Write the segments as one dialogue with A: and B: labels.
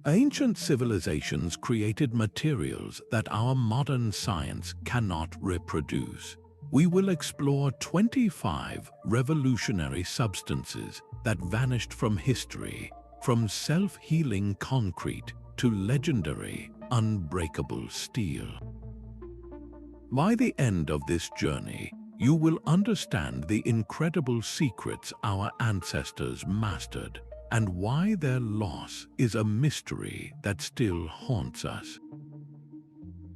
A: Ancient civilizations created materials that our modern science cannot reproduce. We will explore 25 revolutionary substances that vanished from history, from self-healing concrete to legendary, unbreakable steel. By the end of this journey, you will understand the incredible secrets our ancestors mastered and why their loss is a mystery that still haunts us.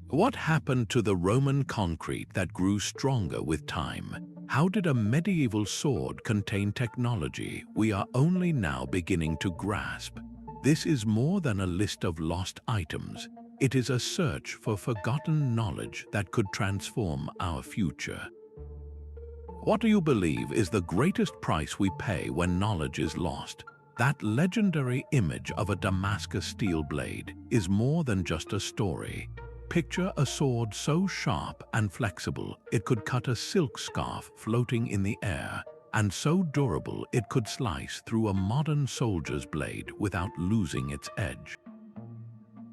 A: What happened to the Roman concrete that grew stronger with time? How did a medieval sword contain technology we are only now beginning to grasp? This is more than a list of lost items. It is a search for forgotten knowledge that could transform our future. What do you believe is the greatest price we pay when knowledge is lost? That legendary image of a Damascus steel blade is more than just a story. Picture a sword so sharp and flexible it could cut a silk scarf floating in the air, and so durable it could slice through a modern soldier's blade without losing its edge.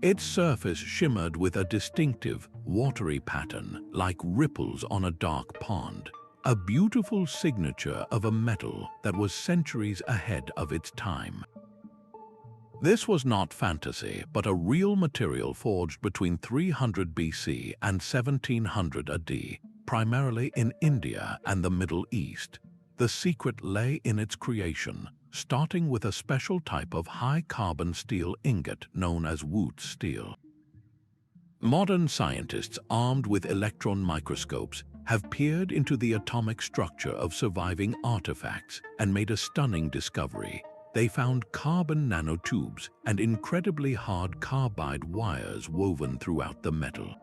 A: Its surface shimmered with a distinctive, watery pattern like ripples on a dark pond, a beautiful signature of a metal that was centuries ahead of its time. This was not fantasy, but a real material forged between 300 BC and 1700 AD, primarily in India and the Middle East. The secret lay in its creation, starting with a special type of high-carbon steel ingot known as Wootz steel. Modern scientists armed with electron microscopes have peered into the atomic structure of surviving artifacts and made a stunning discovery. They found carbon nanotubes and incredibly hard carbide wires woven throughout the metal.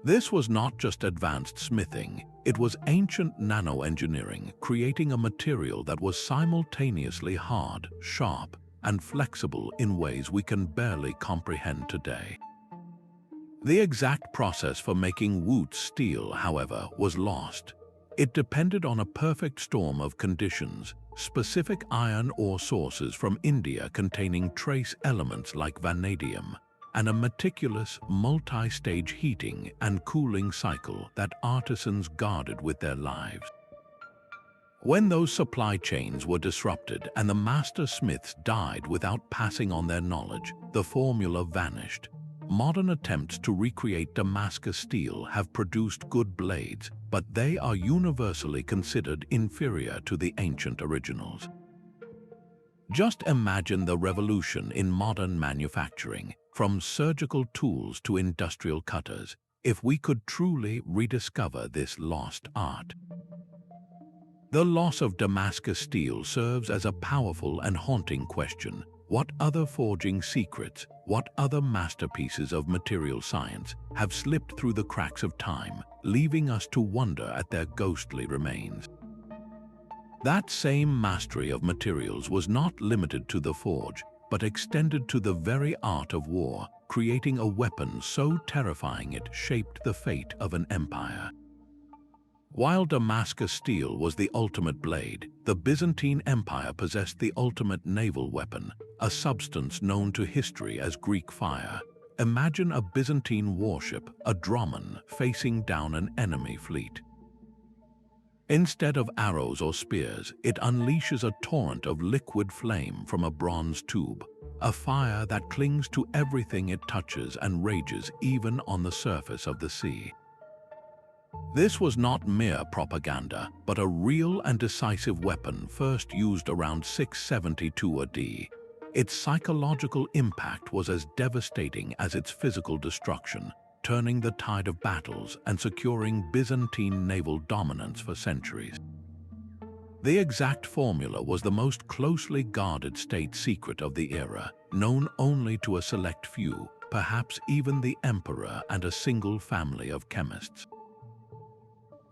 A: This was not just advanced smithing, it was ancient nanoengineering, creating a material that was simultaneously hard, sharp, and flexible in ways we can barely comprehend today. The exact process for making Wootz steel, however, was lost. It depended on a perfect storm of conditions, specific iron ore sources from India containing trace elements like vanadium, and a meticulous multi-stage heating and cooling cycle that artisans guarded with their lives. When those supply chains were disrupted and the master smiths died without passing on their knowledge, the formula vanished. Modern attempts to recreate Damascus steel have produced good blades, but they are universally considered inferior to the ancient originals. Just imagine the revolution in modern manufacturing, from surgical tools to industrial cutters, if we could truly rediscover this lost art. The loss of Damascus steel serves as a powerful and haunting question. What other forging secrets, what other masterpieces of material science have slipped through the cracks of time, leaving us to wonder at their ghostly remains? That same mastery of materials was not limited to the forge, but extended to the very art of war, creating a weapon so terrifying it shaped the fate of an empire. While Damascus steel was the ultimate blade, the Byzantine Empire possessed the ultimate naval weapon, a substance known to history as Greek fire. Imagine a Byzantine warship, a dramon, facing down an enemy fleet. Instead of arrows or spears, it unleashes a torrent of liquid flame from a bronze tube, a fire that clings to everything it touches and rages even on the surface of the sea. This was not mere propaganda, but a real and decisive weapon first used around 672 AD. Its psychological impact was as devastating as its physical destruction, turning the tide of battles and securing Byzantine naval dominance for centuries. The exact formula was the most closely guarded state secret of the era, known only to a select few, perhaps even the emperor and a single family of chemists.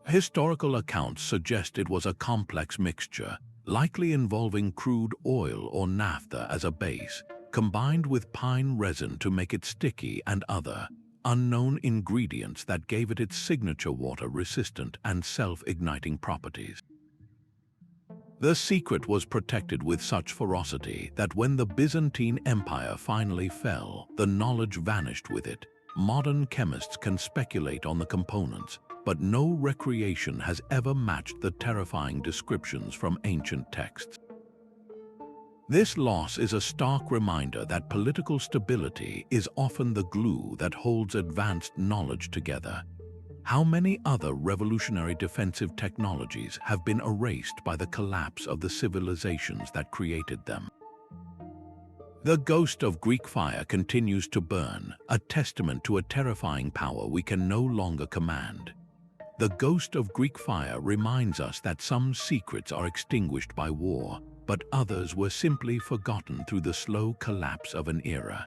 A: Historical accounts suggest it was a complex mixture, likely involving crude oil or naphtha as a base, combined with pine resin to make it sticky and other unknown ingredients that gave it its signature water-resistant and self-igniting properties. The secret was protected with such ferocity that when the Byzantine Empire finally fell, the knowledge vanished with it. Modern chemists can speculate on the components, but no recreation has ever matched the terrifying descriptions from ancient texts. This loss is a stark reminder that political stability is often the glue that holds advanced knowledge together. How many other revolutionary defensive technologies have been erased by the collapse of the civilizations that created them? The ghost of Greek fire continues to burn, a testament to a terrifying power we can no longer command. The ghost of Greek fire reminds us that some secrets are extinguished by war, but others were simply forgotten through the slow collapse of an era.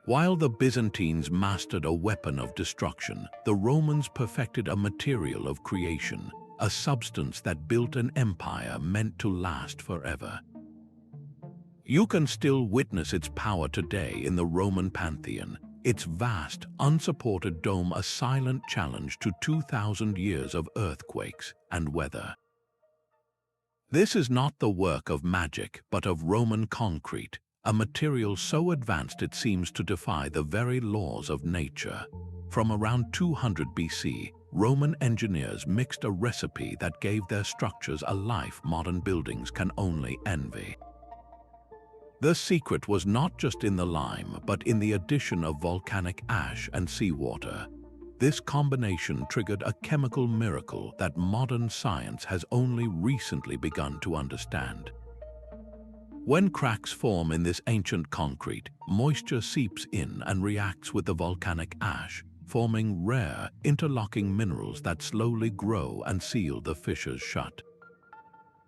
A: While the Byzantines mastered a weapon of destruction, the Romans perfected a material of creation, a substance that built an empire meant to last forever. You can still witness its power today in the Roman Pantheon, its vast, unsupported dome a silent challenge to 2,000 years of earthquakes and weather. This is not the work of magic, but of Roman concrete, a material so advanced it seems to defy the very laws of nature. From around 200 BC, Roman engineers mixed a recipe that gave their structures a life modern buildings can only envy. The secret was not just in the lime, but in the addition of volcanic ash and seawater. This combination triggered a chemical miracle that modern science has only recently begun to understand. When cracks form in this ancient concrete, moisture seeps in and reacts with the volcanic ash, forming rare, interlocking minerals that slowly grow and seal the fissures shut.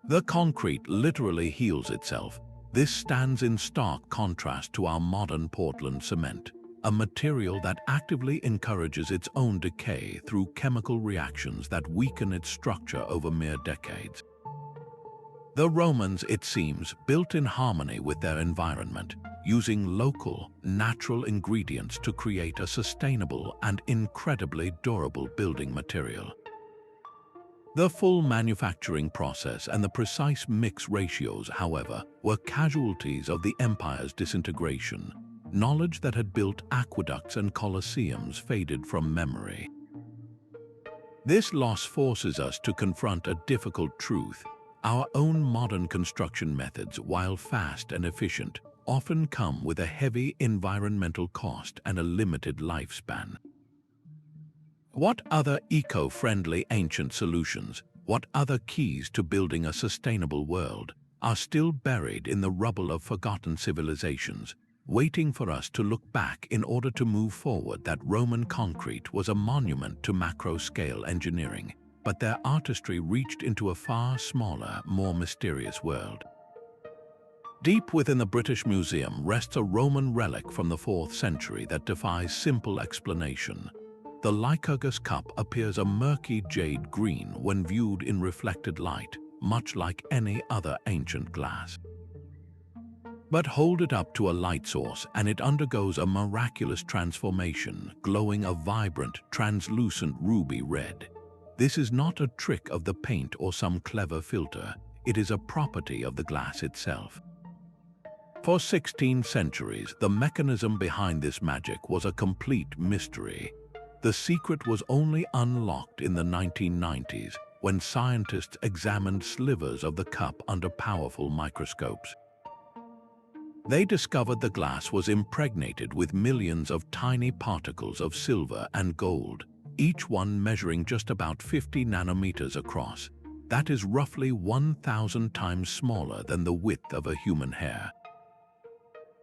A: The concrete literally heals itself. This stands in stark contrast to our modern Portland cement, a material that actively encourages its own decay through chemical reactions that weaken its structure over mere decades. The Romans, it seems, built in harmony with their environment, using local, natural ingredients to create a sustainable and incredibly durable building material. The full manufacturing process and the precise mix ratios, however, were casualties of the empire's disintegration. Knowledge that had built aqueducts and colosseums faded from memory. This loss forces us to confront a difficult truth. Our own modern construction methods, while fast and efficient, often come with a heavy environmental cost and a limited lifespan. What other eco-friendly ancient solutions, what other keys to building a sustainable world, are still buried in the rubble of forgotten civilizations, waiting for us to look back in order to move forward? That Roman concrete was a monument to macro-scale engineering, but their artistry reached into a far smaller, more mysterious world. Deep within the British Museum rests a Roman relic from the 4th century that defies simple explanation. The Lycurgus Cup appears a murky jade green when viewed in reflected light, much like any other ancient glass. But hold it up to a light source and it undergoes a miraculous transformation, glowing a vibrant, translucent ruby red. This is not a trick of the paint or some clever filter. It is a property of the glass itself. For 16 centuries, the mechanism behind this magic was a complete mystery. The secret was only unlocked in the 1990s when scientists examined slivers of the cup under powerful microscopes. They discovered the glass was impregnated with millions of tiny particles of silver and gold, each one measuring just about 50 nanometers across. That is roughly 1,000 times smaller than the width of a human hair.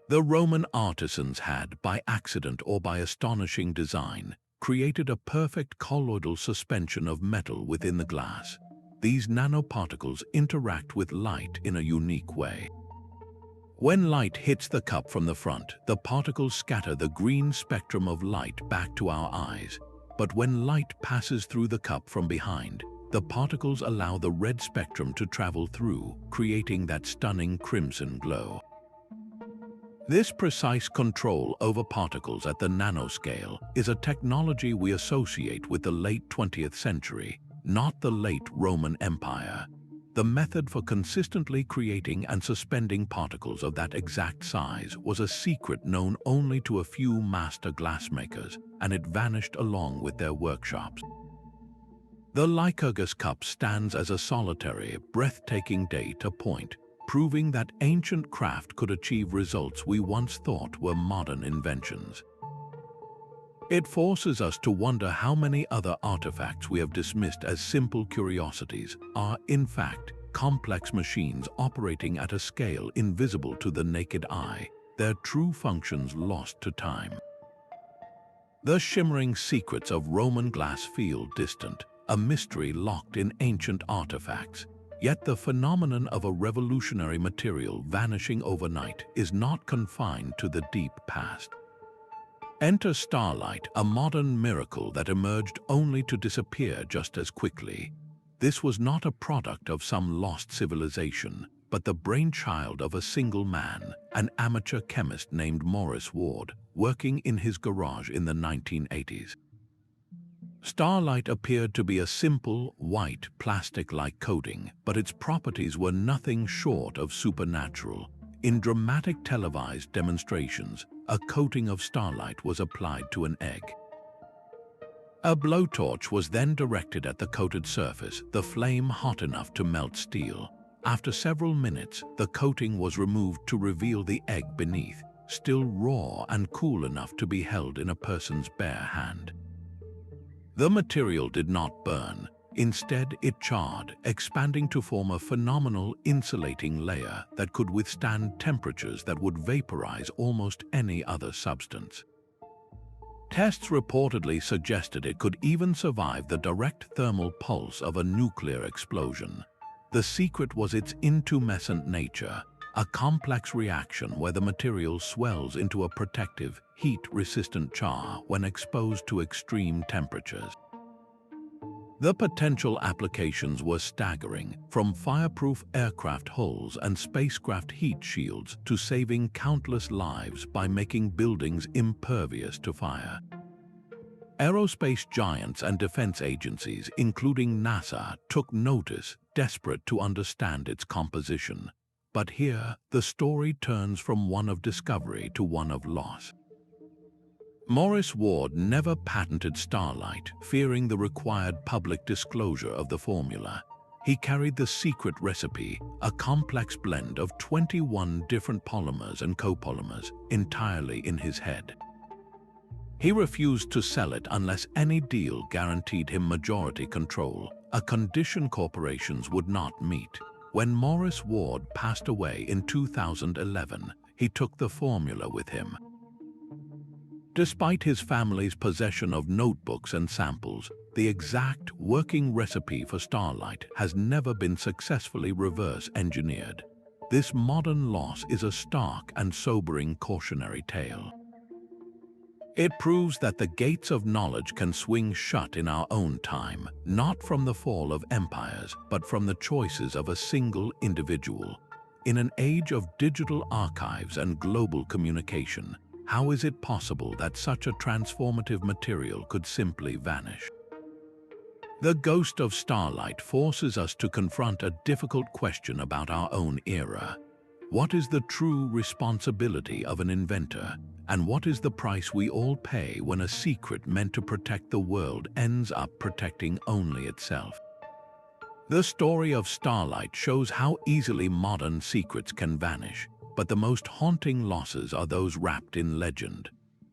A: The Roman artisans had, by accident or by astonishing design, created a perfect colloidal suspension of metal within the glass. These nanoparticles interact with light in a unique way. When light hits the cup from the front, the particles scatter the green spectrum of light back to our eyes. But when light passes through the cup from behind, the particles allow the red spectrum to travel through, creating that stunning crimson glow. This precise control over particles at the nanoscale is a technology we associate with the late 20th century, not the late Roman Empire. The method for consistently creating and suspending particles of that exact size was a secret known only to a few master glassmakers, and it vanished along with their workshops. The Lycurgus Cup stands as a solitary, breathtaking data point, proving that ancient craft could achieve results we once thought were modern inventions. It forces us to wonder how many other artifacts we have dismissed as simple curiosities are, in fact, complex machines operating at a scale invisible to the naked eye, their true functions lost to time. The shimmering secrets of Roman glass feel distant, a mystery locked in ancient artifacts. Yet the phenomenon of a revolutionary material vanishing overnight is not confined to the deep past. Enter Starlight, a modern miracle that emerged only to disappear just as quickly. This was not a product of some lost civilization, but the brainchild of a single man, an amateur chemist named Morris Ward, working in his garage in the 1980s. Starlight appeared to be a simple, white, plastic-like coating, but its properties were nothing short of supernatural. In dramatic televised demonstrations, a coating of Starlight was applied to an egg. A blowtorch was then directed at the coated surface, the flame hot enough to melt steel. After several minutes, the coating was removed to reveal the egg beneath, still raw and cool enough to be held in a person's bare hand. The material did not burn. Instead, it charred, expanding to form a phenomenal insulating layer that could withstand temperatures that would vaporize almost any other substance. Tests reportedly suggested it could even survive the direct thermal pulse of a nuclear explosion. The secret was its intumescent nature, a complex reaction where the material swells into a protective, heat-resistant char when exposed to extreme temperatures. The potential applications were staggering, from fireproof aircraft hulls and spacecraft heat shields to saving countless lives by making buildings impervious to fire. Aerospace giants and defense agencies, including NASA, took notice, desperate to understand its composition. But here, the story turns from one of discovery to one of loss. Morris Ward never patented Starlight, fearing the required public disclosure of the formula. He carried the secret recipe, a complex blend of 21 different polymers and copolymers, entirely in his head. He refused to sell it unless any deal guaranteed him majority control, a condition corporations would not meet. When Morris Ward passed away in 2011, he took the formula with him. Despite his family's possession of notebooks and samples, the exact working recipe for Starlight has never been successfully reverse-engineered. This modern loss is a stark and sobering cautionary tale. It proves that the gates of knowledge can swing shut in our own time, not from the fall of empires, but from the choices of a single individual. In an age of digital archives and global communication, how is it possible that such a transformative material could simply vanish? The ghost of Starlight forces us to confront a difficult question about our own era. What is the true responsibility of an inventor? And what is the price we all pay when a secret meant to protect the world ends up protecting only itself? The story of Starlight shows how easily modern secrets can vanish, but the most haunting losses are those wrapped in legend.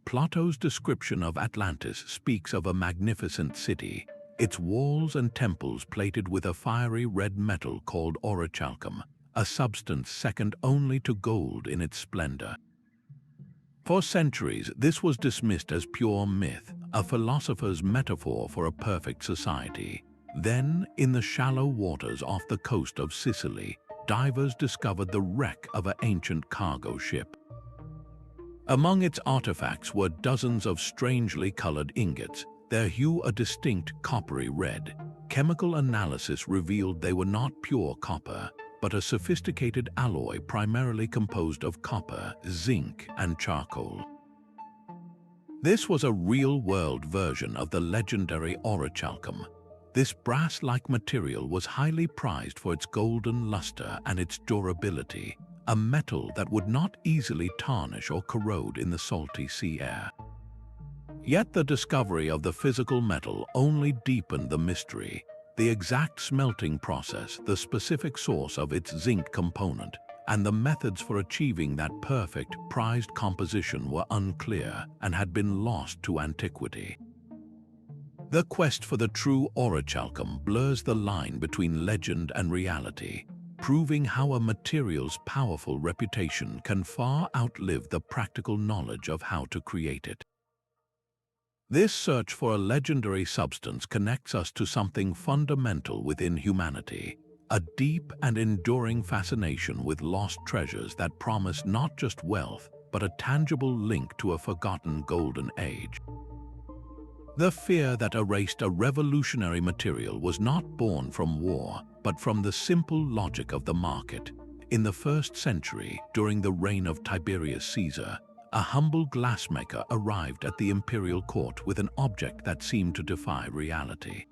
A: Plato's description of Atlantis speaks of a magnificent city, its walls and temples plated with a fiery red metal called Orichalcum, a substance second only to gold in its splendor. For centuries, this was dismissed as pure myth, a philosopher's metaphor for a perfect society. Then, in the shallow waters off the coast of Sicily, divers discovered the wreck of an ancient cargo ship. Among its artifacts were dozens of strangely colored ingots, their hue a distinct coppery red. Chemical analysis revealed they were not pure copper, but a sophisticated alloy primarily composed of copper, zinc, and charcoal. This was a real-world version of the legendary Orichalcum. This brass-like material was highly prized for its golden luster and its durability, a metal that would not easily tarnish or corrode in the salty sea air. Yet the discovery of the physical metal only deepened the mystery. The exact smelting process, the specific source of its zinc component, and the methods for achieving that perfect, prized composition were unclear and had been lost to antiquity. The quest for the true Orichalcum blurs the line between legend and reality, proving how a material's powerful reputation can far outlive the practical knowledge of how to create it. This search for a legendary substance connects us to something fundamental within humanity, a deep and enduring fascination with lost treasures that promise not just wealth, but a tangible link to a forgotten golden age. The fear that erased a revolutionary material was not born from war, but from the simple logic of the market. In the 1st century, during the reign of Tiberius Caesar, a humble glassmaker arrived at the imperial court with an object that seemed to defy reality.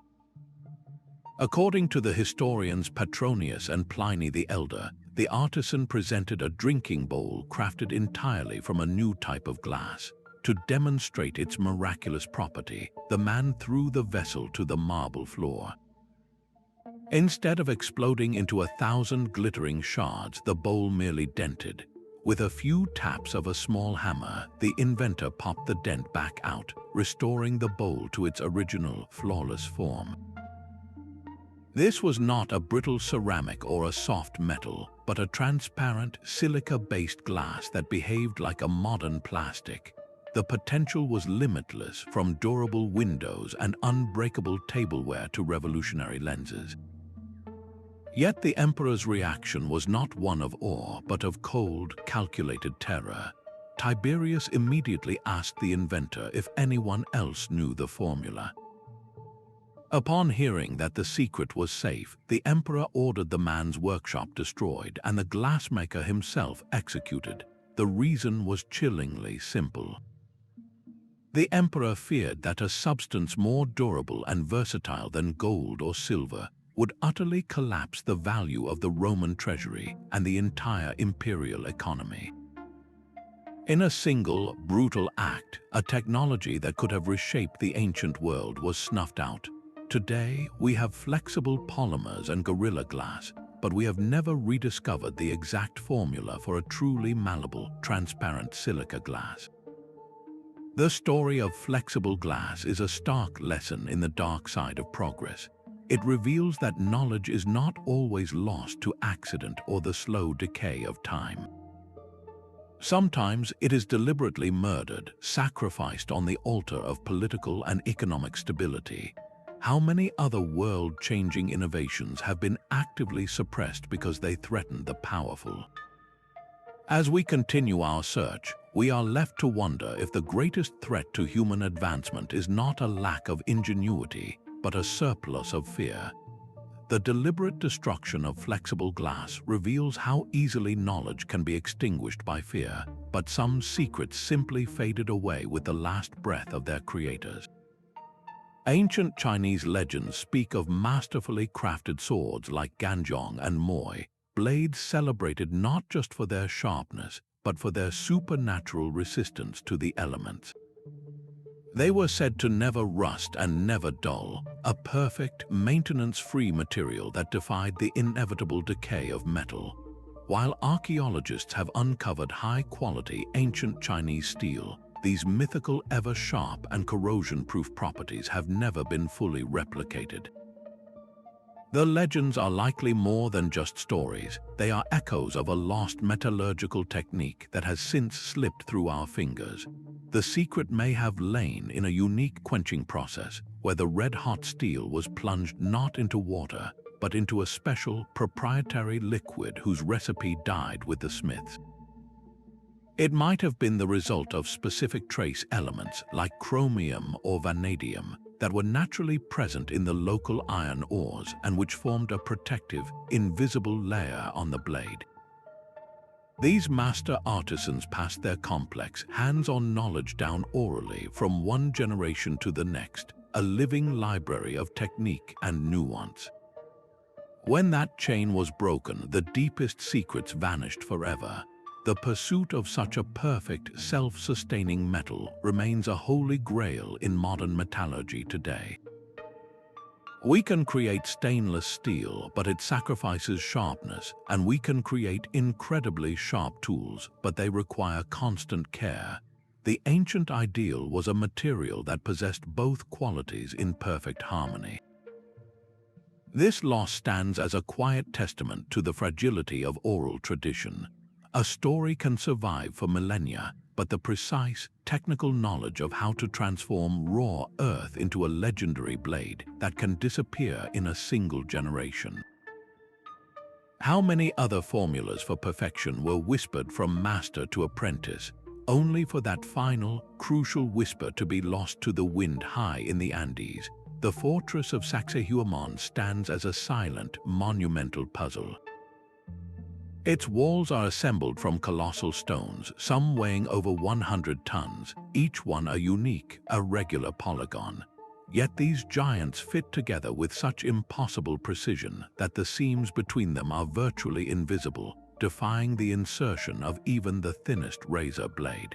A: According to the historians Petronius and Pliny the Elder, the artisan presented a drinking bowl crafted entirely from a new type of glass. To demonstrate its miraculous property, the man threw the vessel to the marble floor. Instead of exploding into 1,000 glittering shards, the bowl merely dented. With a few taps of a small hammer, the inventor popped the dent back out, restoring the bowl to its original, flawless form. This was not a brittle ceramic or a soft metal, but a transparent, silica-based glass that behaved like a modern plastic. The potential was limitless, from durable windows and unbreakable tableware to revolutionary lenses. Yet the emperor's reaction was not one of awe, but of cold, calculated terror. Tiberius immediately asked the inventor if anyone else knew the formula. Upon hearing that the secret was safe, the emperor ordered the man's workshop destroyed and the glassmaker himself executed. The reason was chillingly simple. The emperor feared that a substance more durable and versatile than gold or silver would utterly collapse the value of the Roman treasury and the entire imperial economy. In a single, brutal act, a technology that could have reshaped the ancient world was snuffed out. Today, we have flexible polymers and gorilla glass, but we have never rediscovered the exact formula for a truly malleable, transparent silica glass. The story of flexible glass is a stark lesson in the dark side of progress. It reveals that knowledge is not always lost to accident or the slow decay of time. Sometimes it is deliberately murdered, sacrificed on the altar of political and economic stability. How many other world-changing innovations have been actively suppressed because they threaten the powerful? As we continue our search, we are left to wonder if the greatest threat to human advancement is not a lack of ingenuity, but a surplus of fear. The deliberate destruction of flexible glass reveals how easily knowledge can be extinguished by fear, but some secrets simply faded away with the last breath of their creators. Ancient Chinese legends speak of masterfully crafted swords like Ganjiang and Moi, blades celebrated not just for their sharpness, but for their supernatural resistance to the elements. They were said to never rust and never dull, a perfect, maintenance-free material that defied the inevitable decay of metal. While archaeologists have uncovered high-quality ancient Chinese steel, these mythical ever-sharp and corrosion-proof properties have never been fully replicated. The legends are likely more than just stories. They are echoes of a lost metallurgical technique that has since slipped through our fingers. The secret may have lain in a unique quenching process where the red-hot steel was plunged not into water, but into a special, proprietary liquid whose recipe died with the smiths. It might have been the result of specific trace elements like chromium or vanadium that were naturally present in the local iron ores and which formed a protective, invisible layer on the blade. These master artisans passed their complex, hands-on knowledge down orally from one generation to the next, a living library of technique and nuance. When that chain was broken, the deepest secrets vanished forever. The pursuit of such a perfect, self-sustaining metal remains a holy grail in modern metallurgy today. We can create stainless steel, but it sacrifices sharpness, and we can create incredibly sharp tools, but they require constant care. The ancient ideal was a material that possessed both qualities in perfect harmony. This loss stands as a quiet testament to the fragility of oral tradition. A story can survive for millennia, but the precise, technical knowledge of how to transform raw earth into a legendary blade that can disappear in a single generation. How many other formulas for perfection were whispered from master to apprentice, only for that final, crucial whisper to be lost to the wind high in the Andes? The fortress of Sacsayhuaman stands as a silent, monumental puzzle. Its walls are assembled from colossal stones, some weighing over 100 tons, each one a unique, irregular polygon. Yet these giants fit together with such impossible precision that the seams between them are virtually invisible, defying the insertion of even the thinnest razor blade.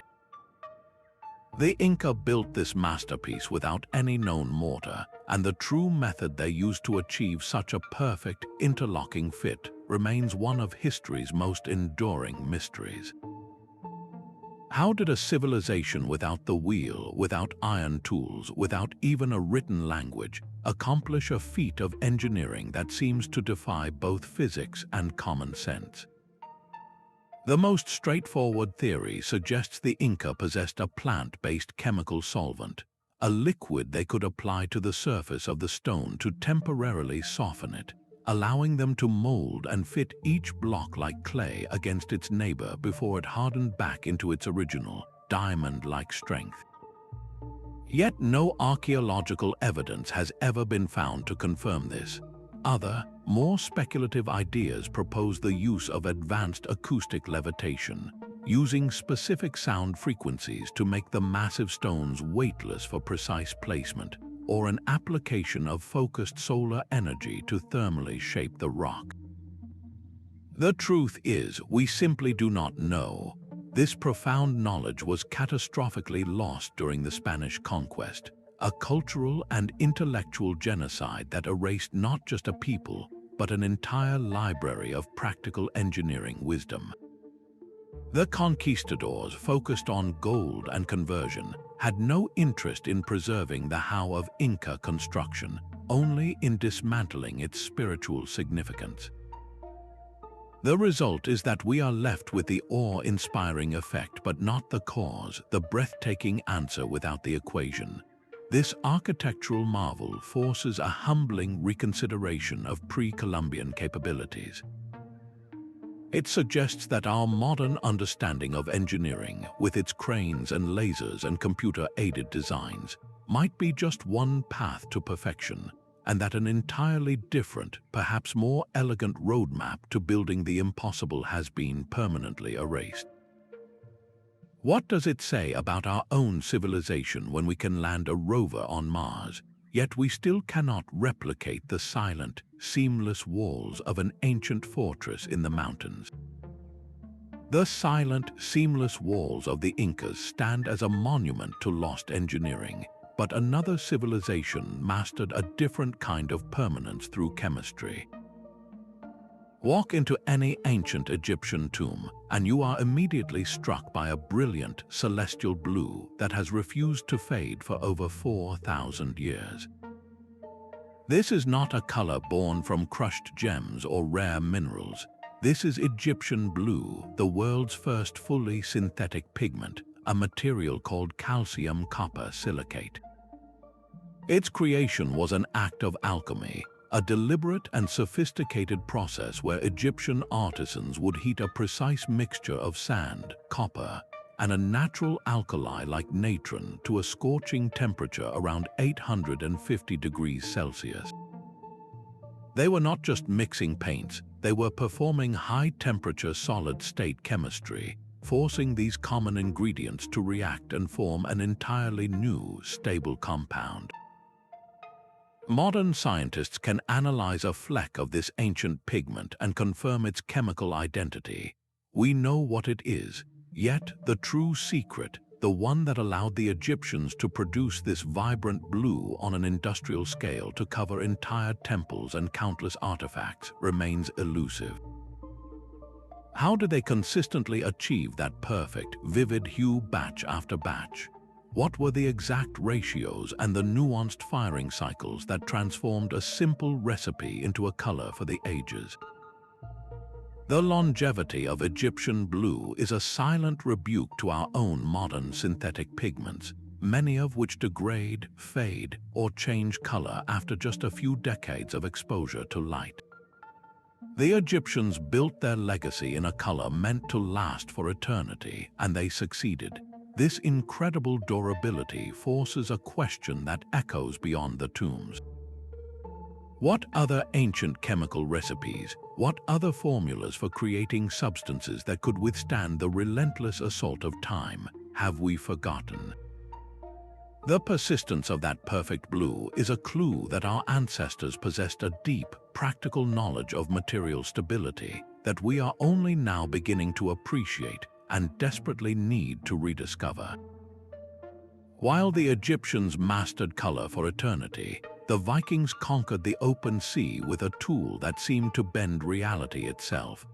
A: The Inca built this masterpiece without any known mortar, and the true method they used to achieve such a perfect, interlocking fit remains one of history's most enduring mysteries. How did a civilization without the wheel, without iron tools, without even a written language, accomplish a feat of engineering that seems to defy both physics and common sense? The most straightforward theory suggests the Inca possessed a plant-based chemical solvent, a liquid they could apply to the surface of the stone to temporarily soften it, allowing them to mold and fit each block like clay against its neighbor before it hardened back into its original, diamond-like strength. Yet no archaeological evidence has ever been found to confirm this. Other, more speculative ideas propose the use of advanced acoustic levitation, using specific sound frequencies to make the massive stones weightless for precise placement, or an application of focused solar energy to thermally shape the rock. The truth is, we simply do not know. This profound knowledge was catastrophically lost during the Spanish conquest, a cultural and intellectual genocide that erased not just a people, but an entire library of practical engineering wisdom. The conquistadors, focused on gold and conversion, had no interest in preserving the how of Inca construction, only in dismantling its spiritual significance. The result is that we are left with the awe-inspiring effect but not the cause, the breathtaking answer without the equation. This architectural marvel forces a humbling reconsideration of pre-Columbian capabilities. It suggests that our modern understanding of engineering, with its cranes and lasers and computer-aided designs, might be just one path to perfection, and that an entirely different, perhaps more elegant roadmap to building the impossible has been permanently erased. What does it say about our own civilization when we can land a rover on Mars, yet we still cannot replicate the silent, seamless walls of an ancient fortress in the mountains? The silent, seamless walls of the Incas stand as a monument to lost engineering, but another civilization mastered a different kind of permanence through chemistry. Walk into any ancient Egyptian tomb, and you are immediately struck by a brilliant, celestial blue that has refused to fade for over 4,000 years. This is not a color born from crushed gems or rare minerals. This is Egyptian blue, the world's first fully synthetic pigment, a material called calcium copper silicate. Its creation was an act of alchemy, a deliberate and sophisticated process where Egyptian artisans would heat a precise mixture of sand, copper, and a natural alkali like natron to a scorching temperature around 850 degrees Celsius. They were not just mixing paints, they were performing high-temperature solid-state chemistry, forcing these common ingredients to react and form an entirely new, stable compound. Modern scientists can analyze a fleck of this ancient pigment and confirm its chemical identity. We know what it is, yet the true secret, the one that allowed the Egyptians to produce this vibrant blue on an industrial scale to cover entire temples and countless artifacts, remains elusive. How did they consistently achieve that perfect, vivid hue batch after batch? What were the exact ratios and the nuanced firing cycles that transformed a simple recipe into a color for the ages? The longevity of Egyptian blue is a silent rebuke to our own modern synthetic pigments, many of which degrade, fade, or change color after just a few decades of exposure to light. The Egyptians built their legacy in a color meant to last for eternity, and they succeeded. This incredible durability forces a question that echoes beyond the tombs. What other ancient chemical recipes, what other formulas for creating substances that could withstand the relentless assault of time have we forgotten? The persistence of that perfect blue is a clue that our ancestors possessed a deep, practical knowledge of material stability that we are only now beginning to appreciate and desperately need to rediscover. While the Egyptians mastered color for eternity, the Vikings conquered the open sea with a tool that seemed to bend reality itself.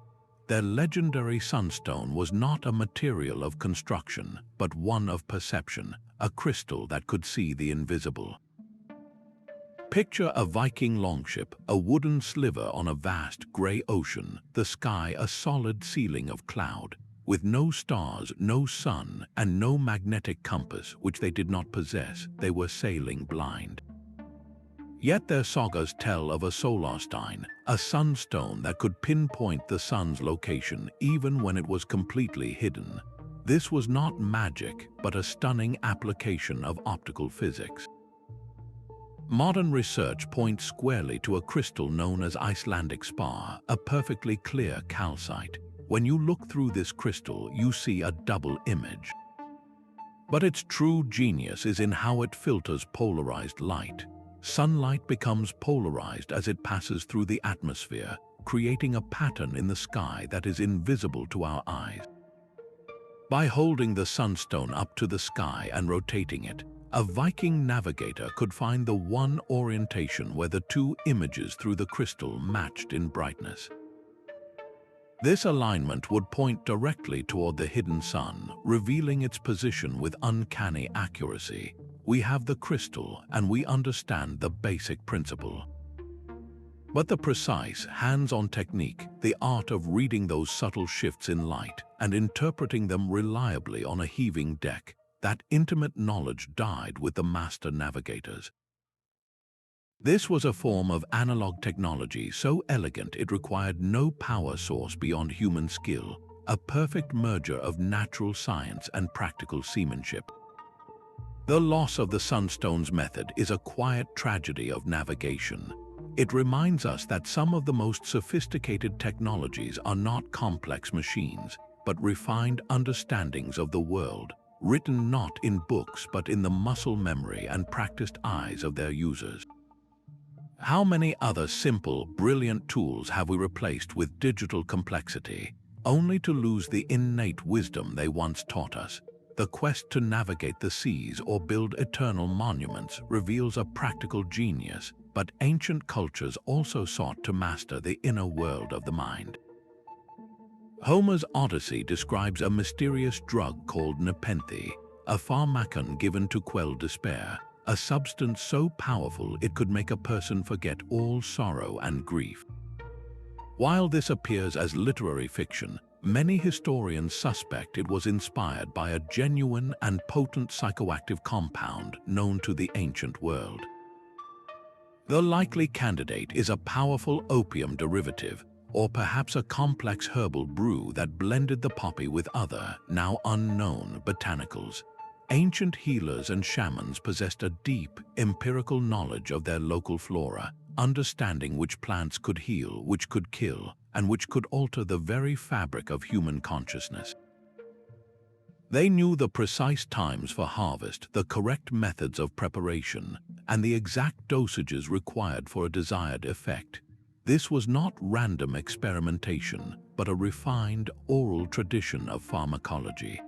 A: Their legendary Sunstone was not a material of construction, but one of perception, a crystal that could see the invisible. Picture a Viking longship, a wooden sliver on a vast gray ocean, the sky a solid ceiling of cloud, with no stars, no sun, and no magnetic compass, which they did not possess. They were sailing blind. Yet their sagas tell of a solarstein, a sunstone that could pinpoint the sun's location even when it was completely hidden. This was not magic, but a stunning application of optical physics. Modern research points squarely to a crystal known as Icelandic spar, a perfectly clear calcite. When you look through this crystal, you see a double image. But its true genius is in how it filters polarized light. Sunlight becomes polarized as it passes through the atmosphere, creating a pattern in the sky that is invisible to our eyes. By holding the sunstone up to the sky and rotating it, a Viking navigator could find the one orientation where the two images through the crystal matched in brightness. This alignment would point directly toward the hidden sun, revealing its position with uncanny accuracy. We have the crystal, and we understand the basic principle. But the precise, hands-on technique, the art of reading those subtle shifts in light and interpreting them reliably on a heaving deck, that intimate knowledge died with the master navigators. This was a form of analog technology so elegant it required no power source beyond human skill, a perfect merger of natural science and practical seamanship. The loss of the Sunstone's method is a quiet tragedy of navigation. It reminds us that some of the most sophisticated technologies are not complex machines, but refined understandings of the world, written not in books but in the muscle memory and practiced eyes of their users. How many other simple, brilliant tools have we replaced with digital complexity, only to lose the innate wisdom they once taught us? The quest to navigate the seas or build eternal monuments reveals a practical genius, but ancient cultures also sought to master the inner world of the mind. Homer's Odyssey describes a mysterious drug called Nepenthe, a pharmacon given to quell despair, a substance so powerful it could make a person forget all sorrow and grief. While this appears as literary fiction, many historians suspect it was inspired by a genuine and potent psychoactive compound known to the ancient world. The likely candidate is a powerful opium derivative, or perhaps a complex herbal brew that blended the poppy with other, now unknown, botanicals. Ancient healers and shamans possessed a deep, empirical knowledge of their local flora, understanding which plants could heal, which could kill, and which could alter the very fabric of human consciousness. They knew the precise times for harvest, the correct methods of preparation, and the exact dosages required for a desired effect. This was not random experimentation, but a refined oral tradition of pharmacology.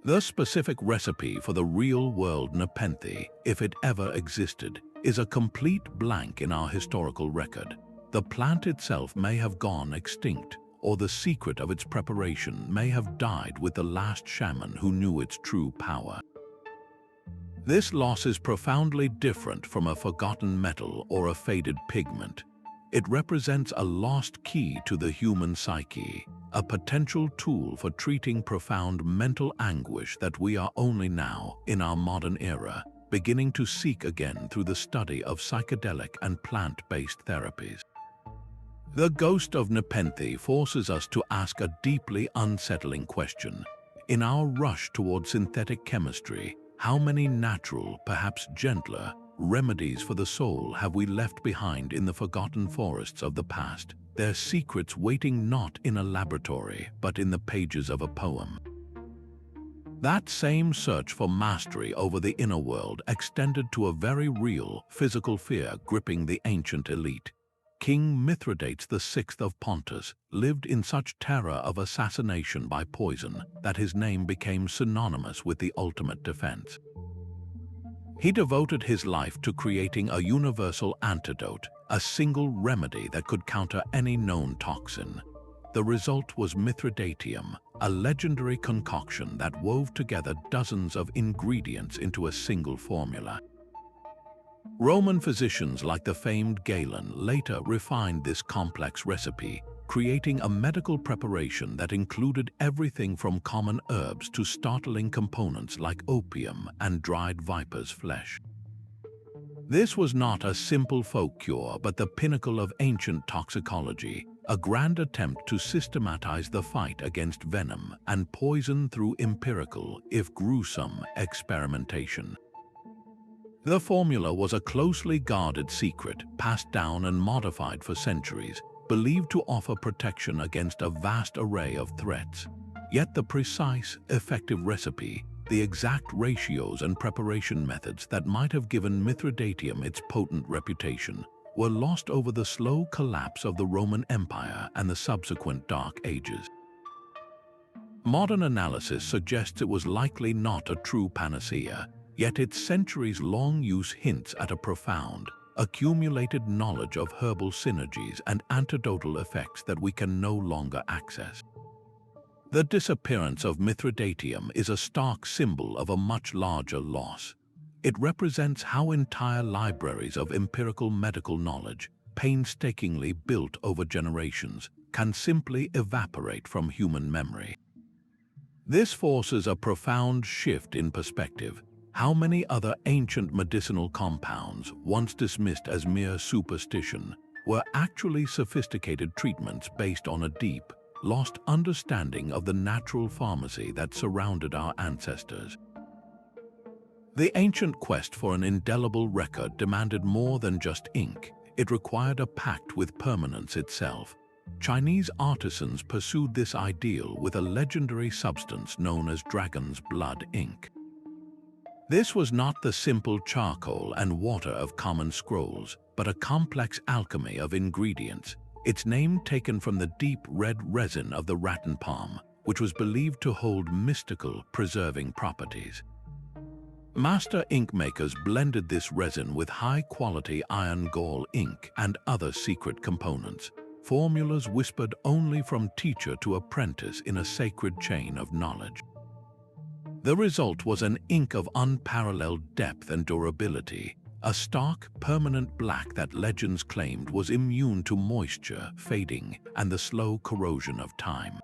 A: The specific recipe for the real-world Nepenthe, if it ever existed, is a complete blank in our historical record. The plant itself may have gone extinct, or the secret of its preparation may have died with the last shaman who knew its true power. This loss is profoundly different from a forgotten metal or a faded pigment. It represents a lost key to the human psyche, a potential tool for treating profound mental anguish that we are only now, in our modern era, beginning to seek again through the study of psychedelic and plant-based therapies. The ghost of Nepenthe forces us to ask a deeply unsettling question. In our rush toward synthetic chemistry, how many natural, perhaps gentler, remedies for the soul have we left behind in the forgotten forests of the past, their secrets waiting not in a laboratory but in the pages of a poem? That same search for mastery over the inner world extended to a very real, physical fear gripping the ancient elite. King Mithridates VI of Pontus lived in such terror of assassination by poison that his name became synonymous with the ultimate defense. He devoted his life to creating a universal antidote, a single remedy that could counter any known toxin. The result was Mithridatium, a legendary concoction that wove together dozens of ingredients into a single formula. Roman physicians like the famed Galen later refined this complex recipe, creating a medical preparation that included everything from common herbs to startling components like opium and dried viper's flesh. This was not a simple folk cure, but the pinnacle of ancient toxicology, a grand attempt to systematize the fight against venom and poison through empirical, if gruesome, experimentation. The formula was a closely guarded secret, passed down and modified for centuries, believed to offer protection against a vast array of threats. Yet the precise, effective recipe, the exact ratios and preparation methods that might have given Mithridatium its potent reputation, were lost over the slow collapse of the Roman Empire and the subsequent Dark Ages. Modern analysis suggests it was likely not a true panacea, yet its centuries-long use hints at a profound, accumulated knowledge of herbal synergies and antidotal effects that we can no longer access. The disappearance of Mithridatium is a stark symbol of a much larger loss. It represents how entire libraries of empirical medical knowledge, painstakingly built over generations, can simply evaporate from human memory. This forces a profound shift in perspective. How many other ancient medicinal compounds, once dismissed as mere superstition, were actually sophisticated treatments based on a deep, lost understanding of the natural pharmacy that surrounded our ancestors? The ancient quest for an indelible record demanded more than just ink. It required a pact with permanence itself. Chinese artisans pursued this ideal with a legendary substance known as dragon's blood ink. This was not the simple charcoal and water of common scrolls, but a complex alchemy of ingredients, its name taken from the deep red resin of the rattan palm, which was believed to hold mystical, preserving properties. Master ink makers blended this resin with high-quality iron gall ink and other secret components, formulas whispered only from teacher to apprentice in a sacred chain of knowledge. The result was an ink of unparalleled depth and durability, a stark, permanent black that legends claimed was immune to moisture, fading, and the slow corrosion of time.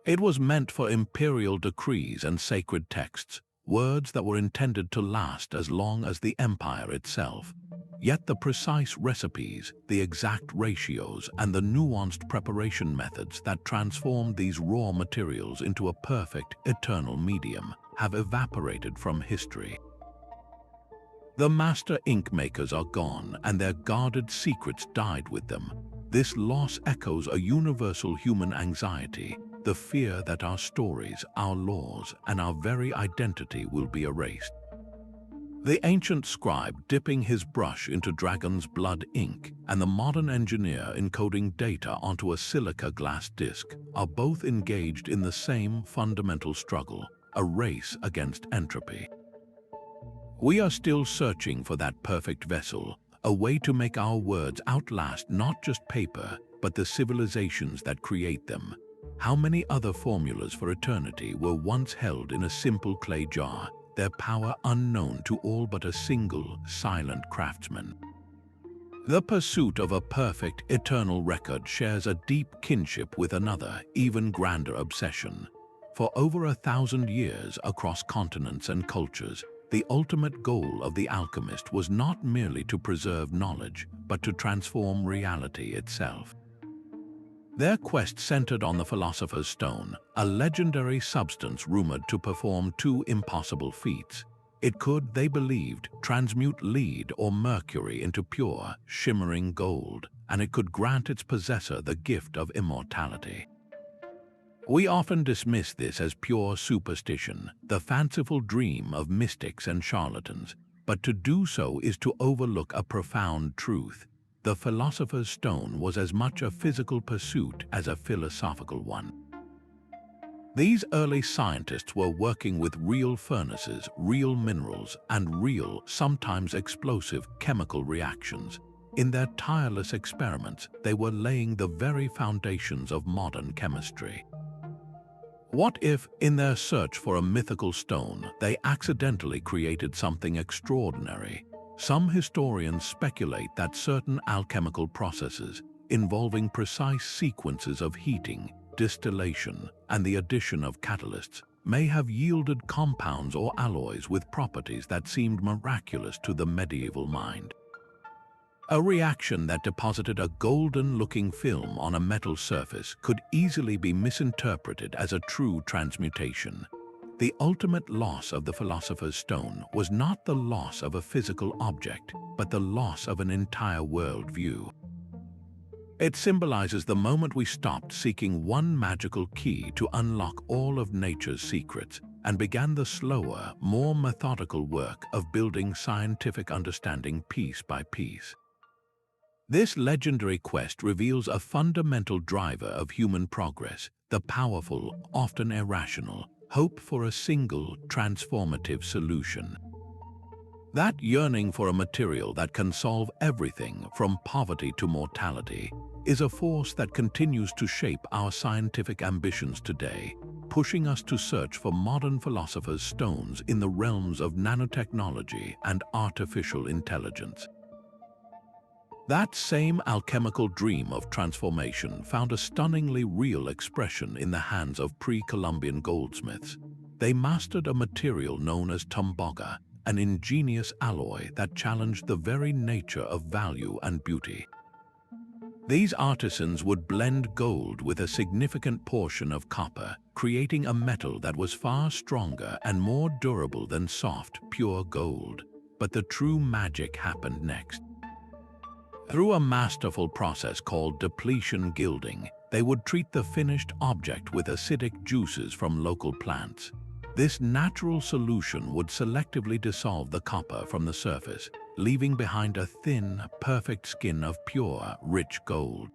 A: It was meant for imperial decrees and sacred texts, words that were intended to last as long as the empire itself. Yet the precise recipes, the exact ratios, and the nuanced preparation methods that transformed these raw materials into a perfect, eternal medium have evaporated from history. The master ink makers are gone, and their guarded secrets died with them. This loss echoes a universal human anxiety, the fear that our stories, our laws, and our very identity will be erased. The ancient scribe dipping his brush into dragon's blood ink and the modern engineer encoding data onto a silica glass disc are both engaged in the same fundamental struggle, a race against entropy. We are still searching for that perfect vessel, a way to make our words outlast not just paper, but the civilizations that create them. How many other formulas for eternity were once held in a simple clay jar, their power unknown to all but a single, silent craftsman? The pursuit of a perfect, eternal record shares a deep kinship with another, even grander obsession. For over 1,000 years across continents and cultures, the ultimate goal of the alchemist was not merely to preserve knowledge, but to transform reality itself. Their quest centered on the Philosopher's Stone, a legendary substance rumored to perform two impossible feats. It could, they believed, transmute lead or mercury into pure, shimmering gold, and it could grant its possessor the gift of immortality. We often dismiss this as pure superstition, the fanciful dream of mystics and charlatans, but to do so is to overlook a profound truth. The Philosopher's Stone was as much a physical pursuit as a philosophical one. These early scientists were working with real furnaces, real minerals, and real, sometimes explosive, chemical reactions. In their tireless experiments, they were laying the very foundations of modern chemistry. What if, in their search for a mythical stone, they accidentally created something extraordinary? Some historians speculate that certain alchemical processes, involving precise sequences of heating, distillation, and the addition of catalysts, may have yielded compounds or alloys with properties that seemed miraculous to the medieval mind. A reaction that deposited a golden-looking film on a metal surface could easily be misinterpreted as a true transmutation. The ultimate loss of the Philosopher's Stone was not the loss of a physical object, but the loss of an entire worldview. It symbolizes the moment we stopped seeking one magical key to unlock all of nature's secrets and began the slower, more methodical work of building scientific understanding piece by piece. This legendary quest reveals a fundamental driver of human progress, the powerful, often irrational, hope for a single, transformative solution. That yearning for a material that can solve everything from poverty to mortality is a force that continues to shape our scientific ambitions today, pushing us to search for modern philosophers' stones in the realms of nanotechnology and artificial intelligence. That same alchemical dream of transformation found a stunningly real expression in the hands of pre-Columbian goldsmiths. They mastered a material known as Tumbaga, an ingenious alloy that challenged the very nature of value and beauty. These artisans would blend gold with a significant portion of copper, creating a metal that was far stronger and more durable than soft, pure gold. But the true magic happened next. Through a masterful process called depletion gilding, they would treat the finished object with acidic juices from local plants. This natural solution would selectively dissolve the copper from the surface, leaving behind a thin, perfect skin of pure, rich gold.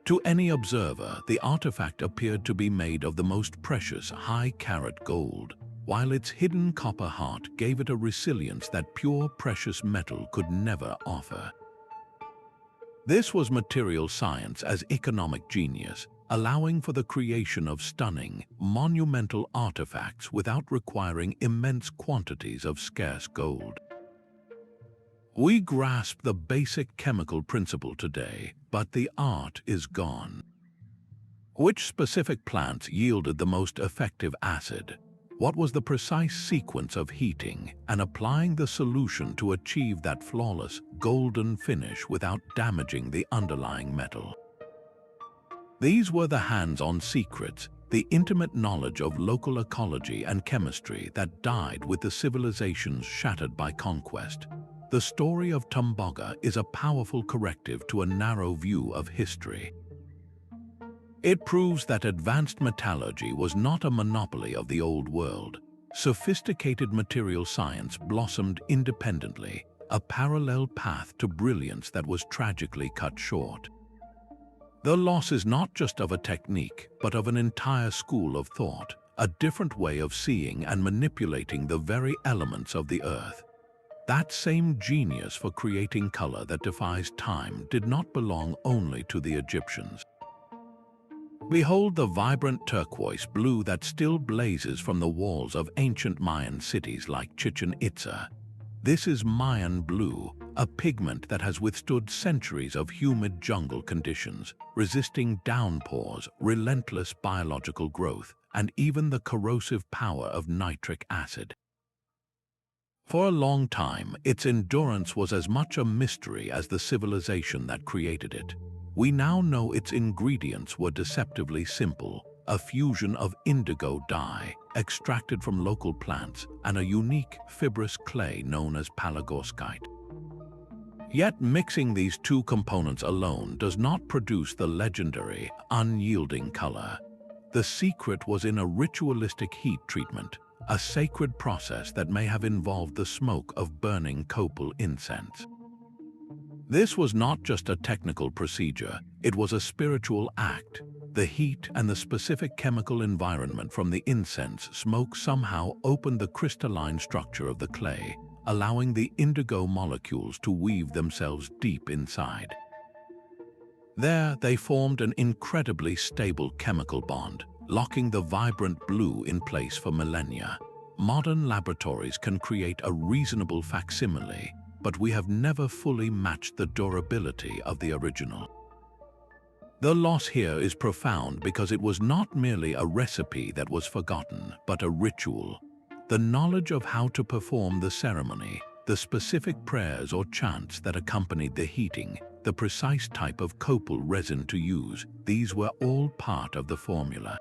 A: To any observer, the artifact appeared to be made of the most precious high-carat gold, while its hidden copper heart gave it a resilience that pure precious metal could never offer. This was material science as economic genius, allowing for the creation of stunning, monumental artifacts without requiring immense quantities of scarce gold. We grasp the basic chemical principle today, but the art is gone. Which specific plants yielded the most effective acid? What was the precise sequence of heating and applying the solution to achieve that flawless, golden finish without damaging the underlying metal? These were the hands-on secrets, the intimate knowledge of local ecology and chemistry that died with the civilizations shattered by conquest. The story of Tumbaga is a powerful corrective to a narrow view of history. It proves that advanced metallurgy was not a monopoly of the old world. Sophisticated material science blossomed independently, a parallel path to brilliance that was tragically cut short. The loss is not just of a technique, but of an entire school of thought, a different way of seeing and manipulating the very elements of the earth. That same genius for creating color that defies time did not belong only to the Egyptians. Behold the vibrant turquoise blue that still blazes from the walls of ancient Mayan cities like Chichen Itza. This is Mayan blue, a pigment that has withstood centuries of humid jungle conditions, resisting downpours, relentless biological growth, and even the corrosive power of nitric acid. For a long time, its endurance was as much a mystery as the civilization that created it. We now know its ingredients were deceptively simple: a fusion of indigo dye, extracted from local plants, and a unique fibrous clay known as palygorskite. Yet mixing these two components alone does not produce the legendary, unyielding color. The secret was in a ritualistic heat treatment, a sacred process that may have involved the smoke of burning copal incense. This was not just a technical procedure, it was a spiritual act. The heat and the specific chemical environment from the incense smoke somehow opened the crystalline structure of the clay, allowing the indigo molecules to weave themselves deep inside. There, they formed an incredibly stable chemical bond, locking the vibrant blue in place for millennia. Modern laboratories can create a reasonable facsimile, but we have never fully matched the durability of the original. The loss here is profound because it was not merely a recipe that was forgotten, but a ritual. The knowledge of how to perform the ceremony, the specific prayers or chants that accompanied the heating, the precise type of copal resin to use, these were all part of the formula.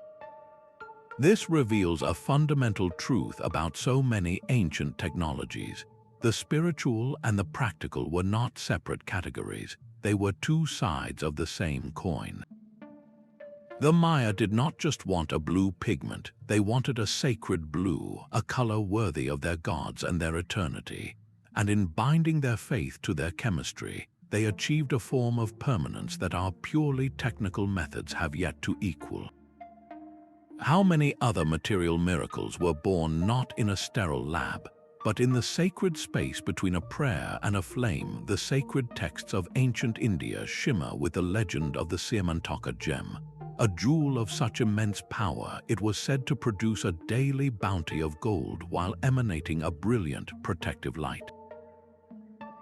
A: This reveals a fundamental truth about so many ancient technologies. The spiritual and the practical were not separate categories. They were two sides of the same coin. The Maya did not just want a blue pigment, they wanted a sacred blue, a color worthy of their gods and their eternity. And in binding their faith to their chemistry, they achieved a form of permanence that our purely technical methods have yet to equal. How many other material miracles were born not in a sterile lab, but in the sacred space between a prayer and a flame? The sacred texts of ancient India shimmer with the legend of the Siamantaka gem. A jewel of such immense power, it was said to produce a daily bounty of gold while emanating a brilliant, protective light.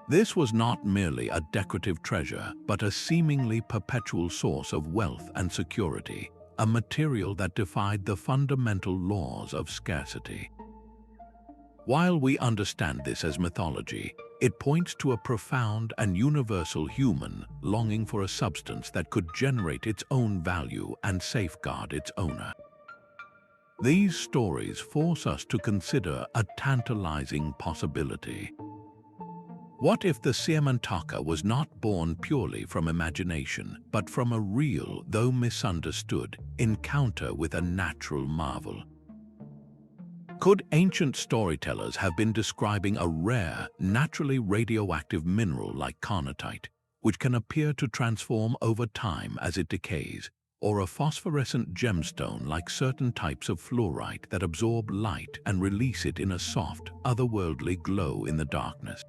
A: This was not merely a decorative treasure, but a seemingly perpetual source of wealth and security, a material that defied the fundamental laws of scarcity. While we understand this as mythology, it points to a profound and universal human longing for a substance that could generate its own value and safeguard its owner. These stories force us to consider a tantalizing possibility. What if the Siamantaka was not born purely from imagination, but from a real, though misunderstood, encounter with a natural marvel? Could ancient storytellers have been describing a rare, naturally radioactive mineral like carnotite, which can appear to transform over time as it decays, or a phosphorescent gemstone like certain types of fluorite that absorb light and release it in a soft, otherworldly glow in the darkness?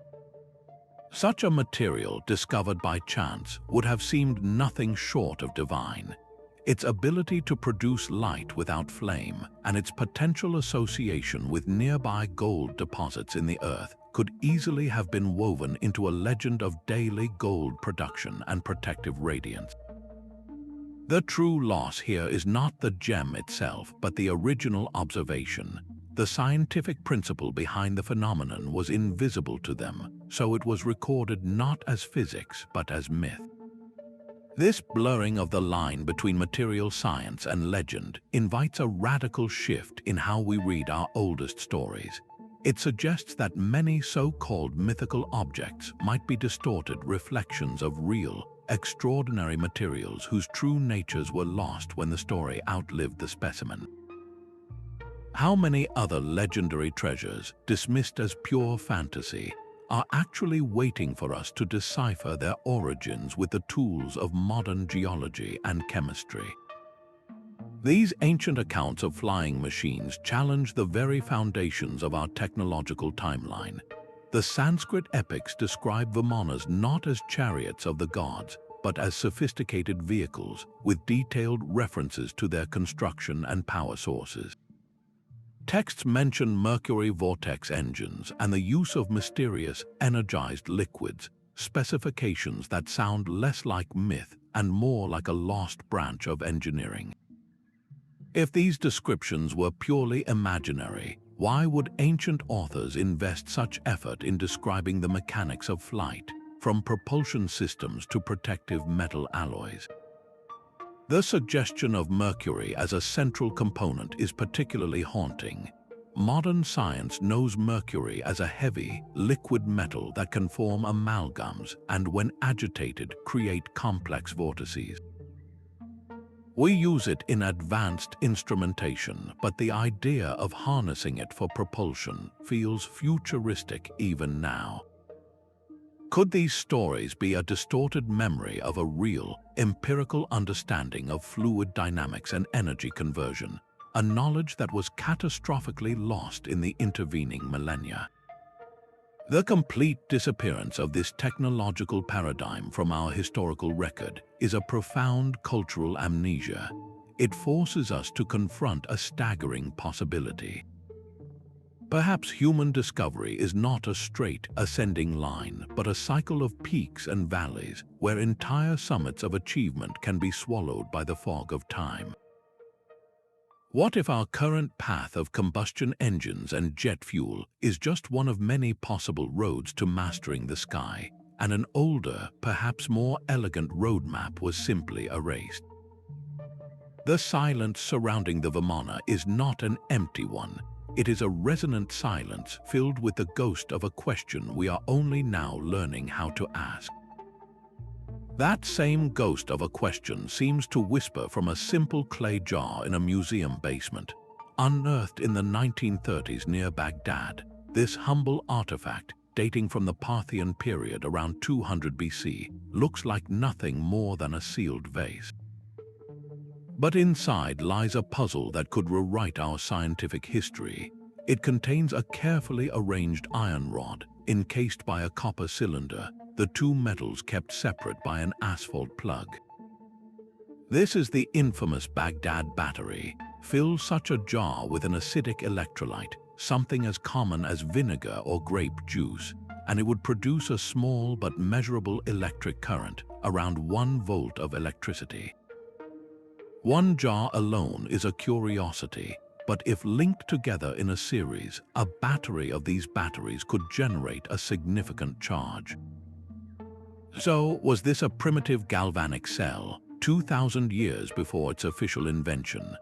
A: Such a material, discovered by chance, would have seemed nothing short of divine. Its ability to produce light without flame and its potential association with nearby gold deposits in the earth could easily have been woven into a legend of daily gold production and protective radiance. The true loss here is not the gem itself, but the original observation. The scientific principle behind the phenomenon was invisible to them, so it was recorded not as physics but as myth. This blurring of the line between material science and legend invites a radical shift in how we read our oldest stories. It suggests that many so-called mythical objects might be distorted reflections of real, extraordinary materials whose true natures were lost when the story outlived the specimen. How many other legendary treasures, dismissed as pure fantasy, are actually waiting for us to decipher their origins with the tools of modern geology and chemistry? These ancient accounts of flying machines challenge the very foundations of our technological timeline. The Sanskrit epics describe Vimanas not as chariots of the gods, but as sophisticated vehicles with detailed references to their construction and power sources. Texts mention mercury vortex engines and the use of mysterious, energized liquids, specifications that sound less like myth and more like a lost branch of engineering. If these descriptions were purely imaginary, why would ancient authors invest such effort in describing the mechanics of flight, from propulsion systems to protective metal alloys? The suggestion of mercury as a central component is particularly haunting. Modern science knows mercury as a heavy, liquid metal that can form amalgams and, when agitated, create complex vortices. We use it in advanced instrumentation, but the idea of harnessing it for propulsion feels futuristic even now. Could these stories be a distorted memory of a real, empirical understanding of fluid dynamics and energy conversion, a knowledge that was catastrophically lost in the intervening millennia? The complete disappearance of this technological paradigm from our historical record is a profound cultural amnesia. It forces us to confront a staggering possibility. Perhaps human discovery is not a straight, ascending line, but a cycle of peaks and valleys where entire summits of achievement can be swallowed by the fog of time. What if our current path of combustion engines and jet fuel is just one of many possible roads to mastering the sky, and an older, perhaps more elegant roadmap was simply erased? The silence surrounding the Vimana is not an empty one. It is a resonant silence filled with the ghost of a question we are only now learning how to ask. That same ghost of a question seems to whisper from a simple clay jar in a museum basement. Unearthed in the 1930s near Baghdad, this humble artifact, dating from the Parthian period around 200 BC, looks like nothing more than a sealed vase. But inside lies a puzzle that could rewrite our scientific history. It contains a carefully arranged iron rod, encased by a copper cylinder, the two metals kept separate by an asphalt plug. This is the infamous Baghdad battery. Fill such a jar with an acidic electrolyte, something as common as vinegar or grape juice, and it would produce a small but measurable electric current, around 1 volt of electricity. One jar alone is a curiosity, but if linked together in a series, a battery of these batteries could generate a significant charge. So, was this a primitive galvanic cell, 2,000 years before its official invention?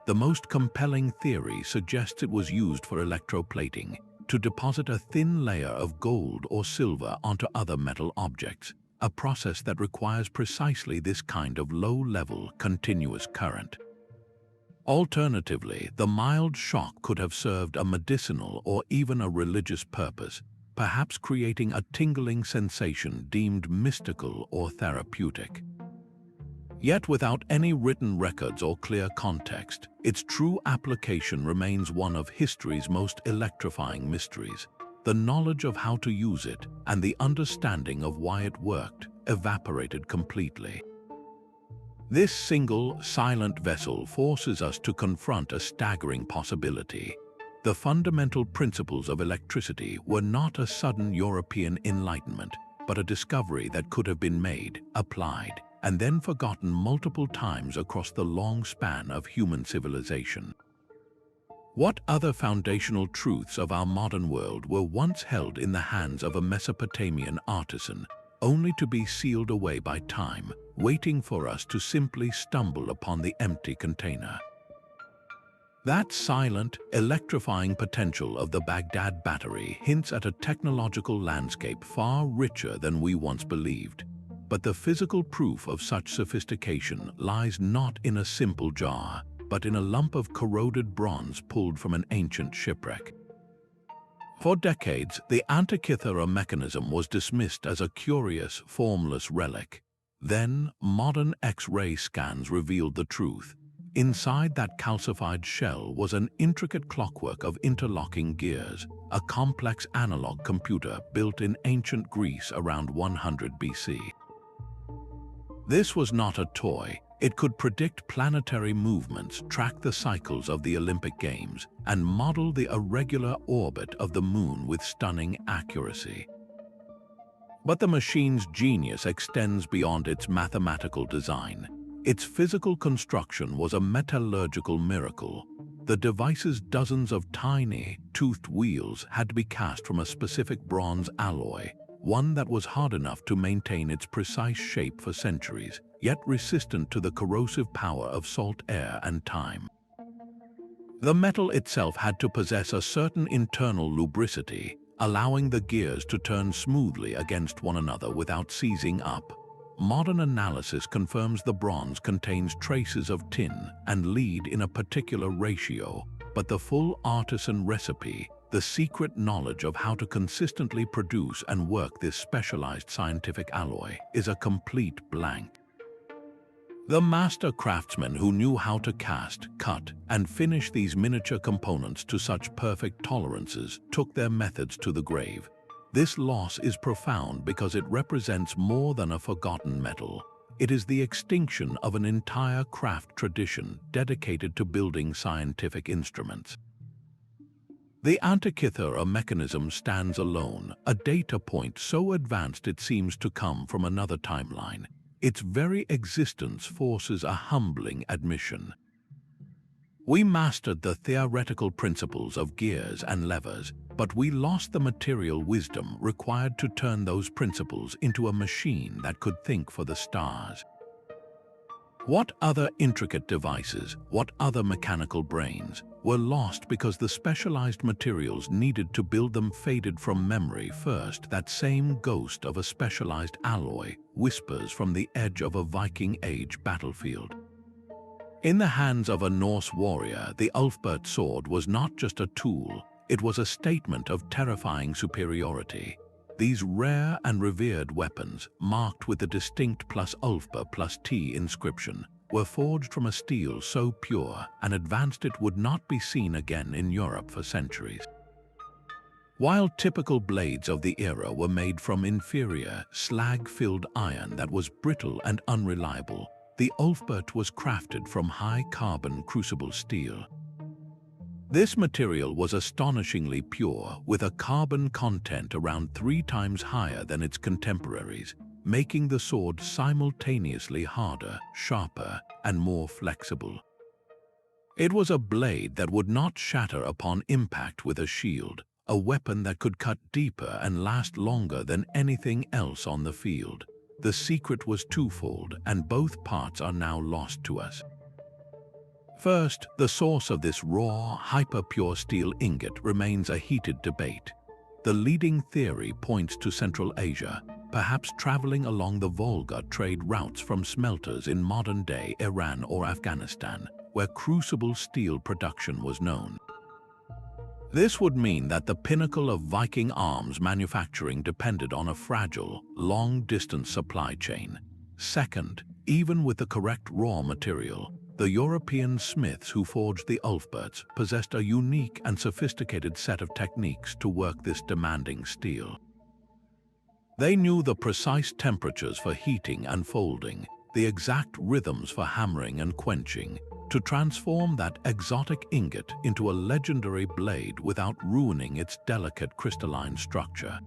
A: The most compelling theory suggests it was used for electroplating, to deposit a thin layer of gold or silver onto other metal objects, a process that requires precisely this kind of low-level, continuous current. Alternatively, the mild shock could have served a medicinal or even a religious purpose, perhaps creating a tingling sensation deemed mystical or therapeutic. Yet without any written records or clear context, its true application remains one of history's most electrifying mysteries. The knowledge of how to use it and the understanding of why it worked evaporated completely. This single, silent vessel forces us to confront a staggering possibility. The fundamental principles of electricity were not a sudden European enlightenment, but a discovery that could have been made, applied, and then forgotten multiple times across the long span of human civilization. What other foundational truths of our modern world were once held in the hands of a Mesopotamian artisan, only to be sealed away by time, waiting for us to simply stumble upon the empty container? That silent, electrifying potential of the Baghdad battery hints at a technological landscape far richer than we once believed. But the physical proof of such sophistication lies not in a simple jar, but in a lump of corroded bronze pulled from an ancient shipwreck. For decades, the Antikythera mechanism was dismissed as a curious, formless relic. Then, modern X-ray scans revealed the truth. Inside that calcified shell was an intricate clockwork of interlocking gears, a complex analog computer built in ancient Greece around 100 BC. This was not a toy. It could predict planetary movements, track the cycles of the Olympic Games, and model the irregular orbit of the moon with stunning accuracy. But the machine's genius extends beyond its mathematical design. Its physical construction was a metallurgical miracle. The device's dozens of tiny, toothed wheels had to be cast from a specific bronze alloy, one that was hard enough to maintain its precise shape for centuries, yet resistant to the corrosive power of salt air and time. The metal itself had to possess a certain internal lubricity, allowing the gears to turn smoothly against one another without seizing up. Modern analysis confirms the bronze contains traces of tin and lead in a particular ratio, but the full artisan recipe, the secret knowledge of how to consistently produce and work this specialized scientific alloy, is a complete blank. The master craftsmen who knew how to cast, cut, and finish these miniature components to such perfect tolerances took their methods to the grave. This loss is profound because it represents more than a forgotten metal. It is the extinction of an entire craft tradition dedicated to building scientific instruments. The Antikythera mechanism stands alone, a data point so advanced it seems to come from another timeline. Its very existence forces a humbling admission. We mastered the theoretical principles of gears and levers, but we lost the material wisdom required to turn those principles into a machine that could think for the stars. What other intricate devices, what other mechanical brains, were lost because the specialized materials needed to build them faded from memory first? That same ghost of a specialized alloy whispers from the edge of a Viking Age battlefield. In the hands of a Norse warrior, the Ulfberht sword was not just a tool, it was a statement of terrifying superiority. These rare and revered weapons, marked with the distinct +Ulfber+T inscription, were forged from a steel so pure and advanced it would not be seen again in Europe for centuries. While typical blades of the era were made from inferior, slag-filled iron that was brittle and unreliable, the Ulfberht was crafted from high-carbon crucible steel. This material was astonishingly pure, with a carbon content around 3 times higher than its contemporaries, making the sword simultaneously harder, sharper, and more flexible. It was a blade that would not shatter upon impact with a shield, a weapon that could cut deeper and last longer than anything else on the field. The secret was twofold, and both parts are now lost to us. First, the source of this raw, hyper-pure steel ingot remains a heated debate. The leading theory points to Central Asia, perhaps traveling along the Volga trade routes from smelters in modern-day Iran or Afghanistan, where crucible steel production was known. This would mean that the pinnacle of Viking arms manufacturing depended on a fragile, long-distance supply chain. Second, even with the correct raw material, the European smiths who forged the Ulfberhts possessed a unique and sophisticated set of techniques to work this demanding steel. They knew the precise temperatures for heating and folding, the exact rhythms for hammering and quenching, to transform that exotic ingot into a legendary blade without ruining its delicate crystalline structure.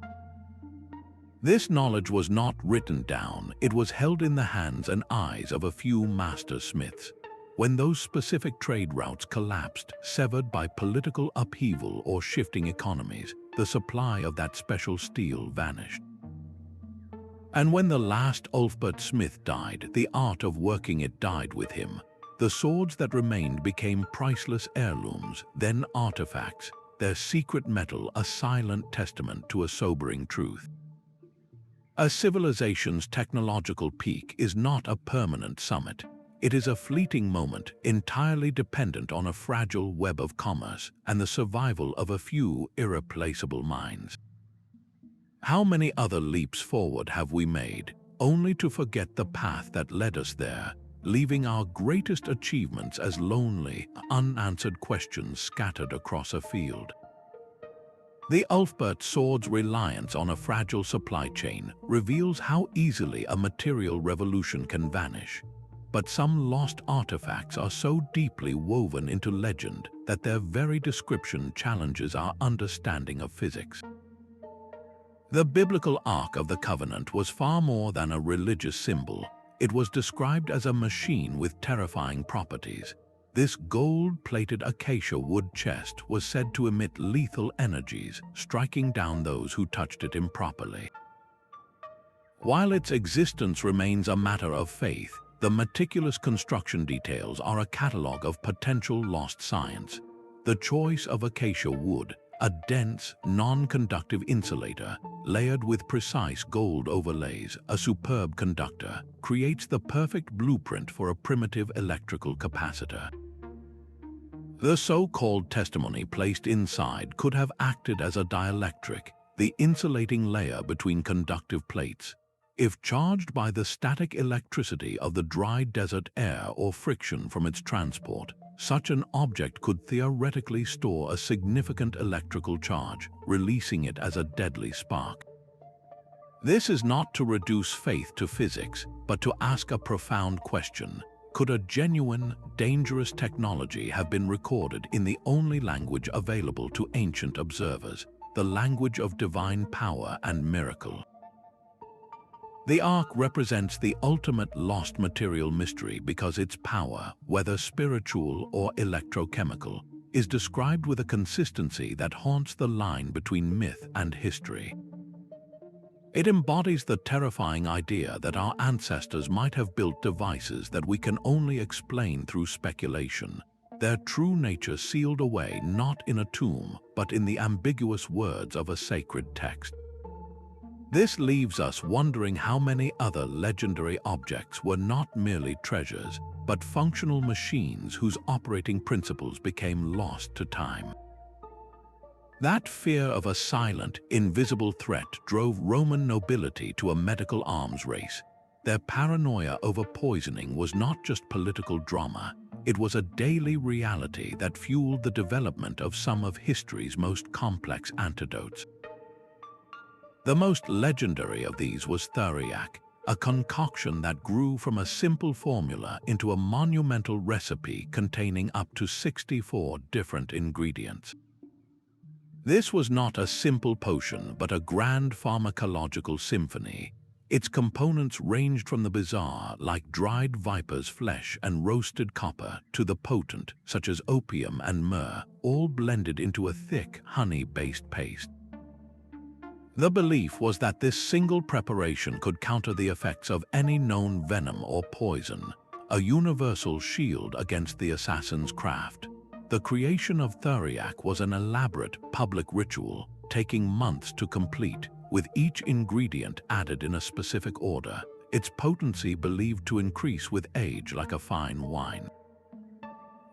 A: This knowledge was not written down, it was held in the hands and eyes of a few master smiths. When those specific trade routes collapsed, severed by political upheaval or shifting economies, the supply of that special steel vanished. And when the last Ulfberht smith died, the art of working it died with him. The swords that remained became priceless heirlooms, then artifacts, their secret metal a silent testament to a sobering truth. A civilization's technological peak is not a permanent summit. It is a fleeting moment, entirely dependent on a fragile web of commerce and the survival of a few irreplaceable minds. How many other leaps forward have we made, only to forget the path that led us there, leaving our greatest achievements as lonely, unanswered questions scattered across a field? The Ulfbert sword's reliance on a fragile supply chain reveals how easily a material revolution can vanish. But some lost artifacts are so deeply woven into legend that their very description challenges our understanding of physics. The biblical Ark of the Covenant was far more than a religious symbol. It was described as a machine with terrifying properties. This gold-plated acacia wood chest was said to emit lethal energies, striking down those who touched it improperly. While its existence remains a matter of faith, the meticulous construction details are a catalogue of potential lost science. The choice of acacia wood, a dense, non-conductive insulator, layered with precise gold overlays, a superb conductor, creates the perfect blueprint for a primitive electrical capacitor. The so-called testimony placed inside could have acted as a dielectric, the insulating layer between conductive plates. If charged by the static electricity of the dry desert air or friction from its transport, such an object could theoretically store a significant electrical charge, releasing it as a deadly spark. This is not to reduce faith to physics, but to ask a profound question. Could a genuine, dangerous technology have been recorded in the only language available to ancient observers, the language of divine power and miracle? The Ark represents the ultimate lost material mystery because its power, whether spiritual or electrochemical, is described with a consistency that haunts the line between myth and history. It embodies the terrifying idea that our ancestors might have built devices that we can only explain through speculation, their true nature sealed away not in a tomb, but in the ambiguous words of a sacred text. This leaves us wondering how many other legendary objects were not merely treasures, but functional machines whose operating principles became lost to time. That fear of a silent, invisible threat drove Roman nobility to a medical arms race. Their paranoia over poisoning was not just political drama, it was a daily reality that fueled the development of some of history's most complex antidotes. The most legendary of these was theriac, a concoction that grew from a simple formula into a monumental recipe containing up to 64 different ingredients. This was not a simple potion, but a grand pharmacological symphony. Its components ranged from the bizarre, like dried viper's flesh and roasted copper, to the potent, such as opium and myrrh, all blended into a thick, honey-based paste. The belief was that this single preparation could counter the effects of any known venom or poison, a universal shield against the assassin's craft. The creation of theriac was an elaborate public ritual, taking months to complete, with each ingredient added in a specific order, its potency believed to increase with age like a fine wine.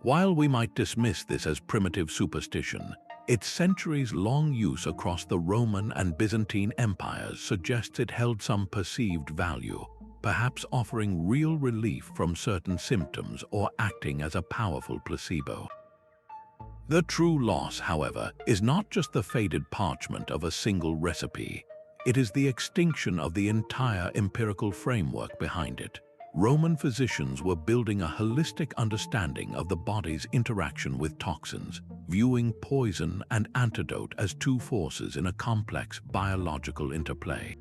A: While we might dismiss this as primitive superstition, its centuries-long use across the Roman and Byzantine empires suggests it held some perceived value, perhaps offering real relief from certain symptoms or acting as a powerful placebo. The true loss, however, is not just the faded parchment of a single recipe. It is the extinction of the entire empirical framework behind it. Roman physicians were building a holistic understanding of the body's interaction with toxins, viewing poison and antidote as two forces in a complex biological interplay.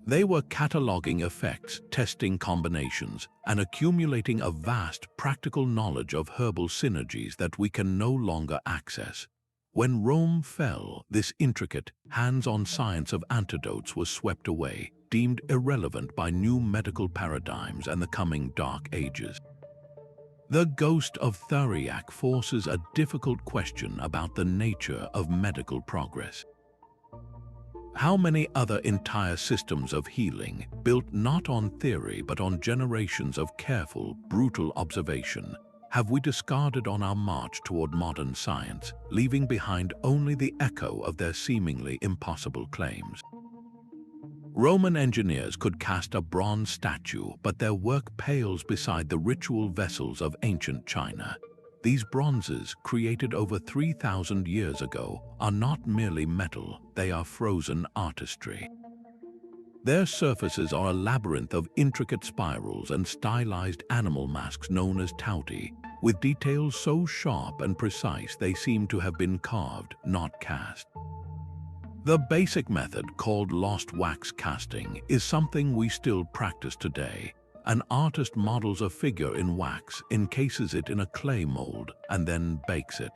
A: They were cataloging effects, testing combinations, and accumulating a vast practical knowledge of herbal synergies that we can no longer access. When Rome fell, this intricate, hands-on science of antidotes was swept away, deemed irrelevant by new medical paradigms and the coming Dark Ages. The ghost of theriac forces a difficult question about the nature of medical progress. How many other entire systems of healing, built not on theory but on generations of careful, brutal observation, have we discarded on our march toward modern science, leaving behind only the echo of their seemingly impossible claims? Roman engineers could cast a bronze statue, but their work pales beside the ritual vessels of ancient China. These bronzes, created over 3,000 years ago, are not merely metal, they are frozen artistry. Their surfaces are a labyrinth of intricate spirals and stylized animal masks known as tauti, with details so sharp and precise they seem to have been carved, not cast. The basic method, called lost wax casting, is something we still practice today. An artist models a figure in wax, encases it in a clay mold, and then bakes it.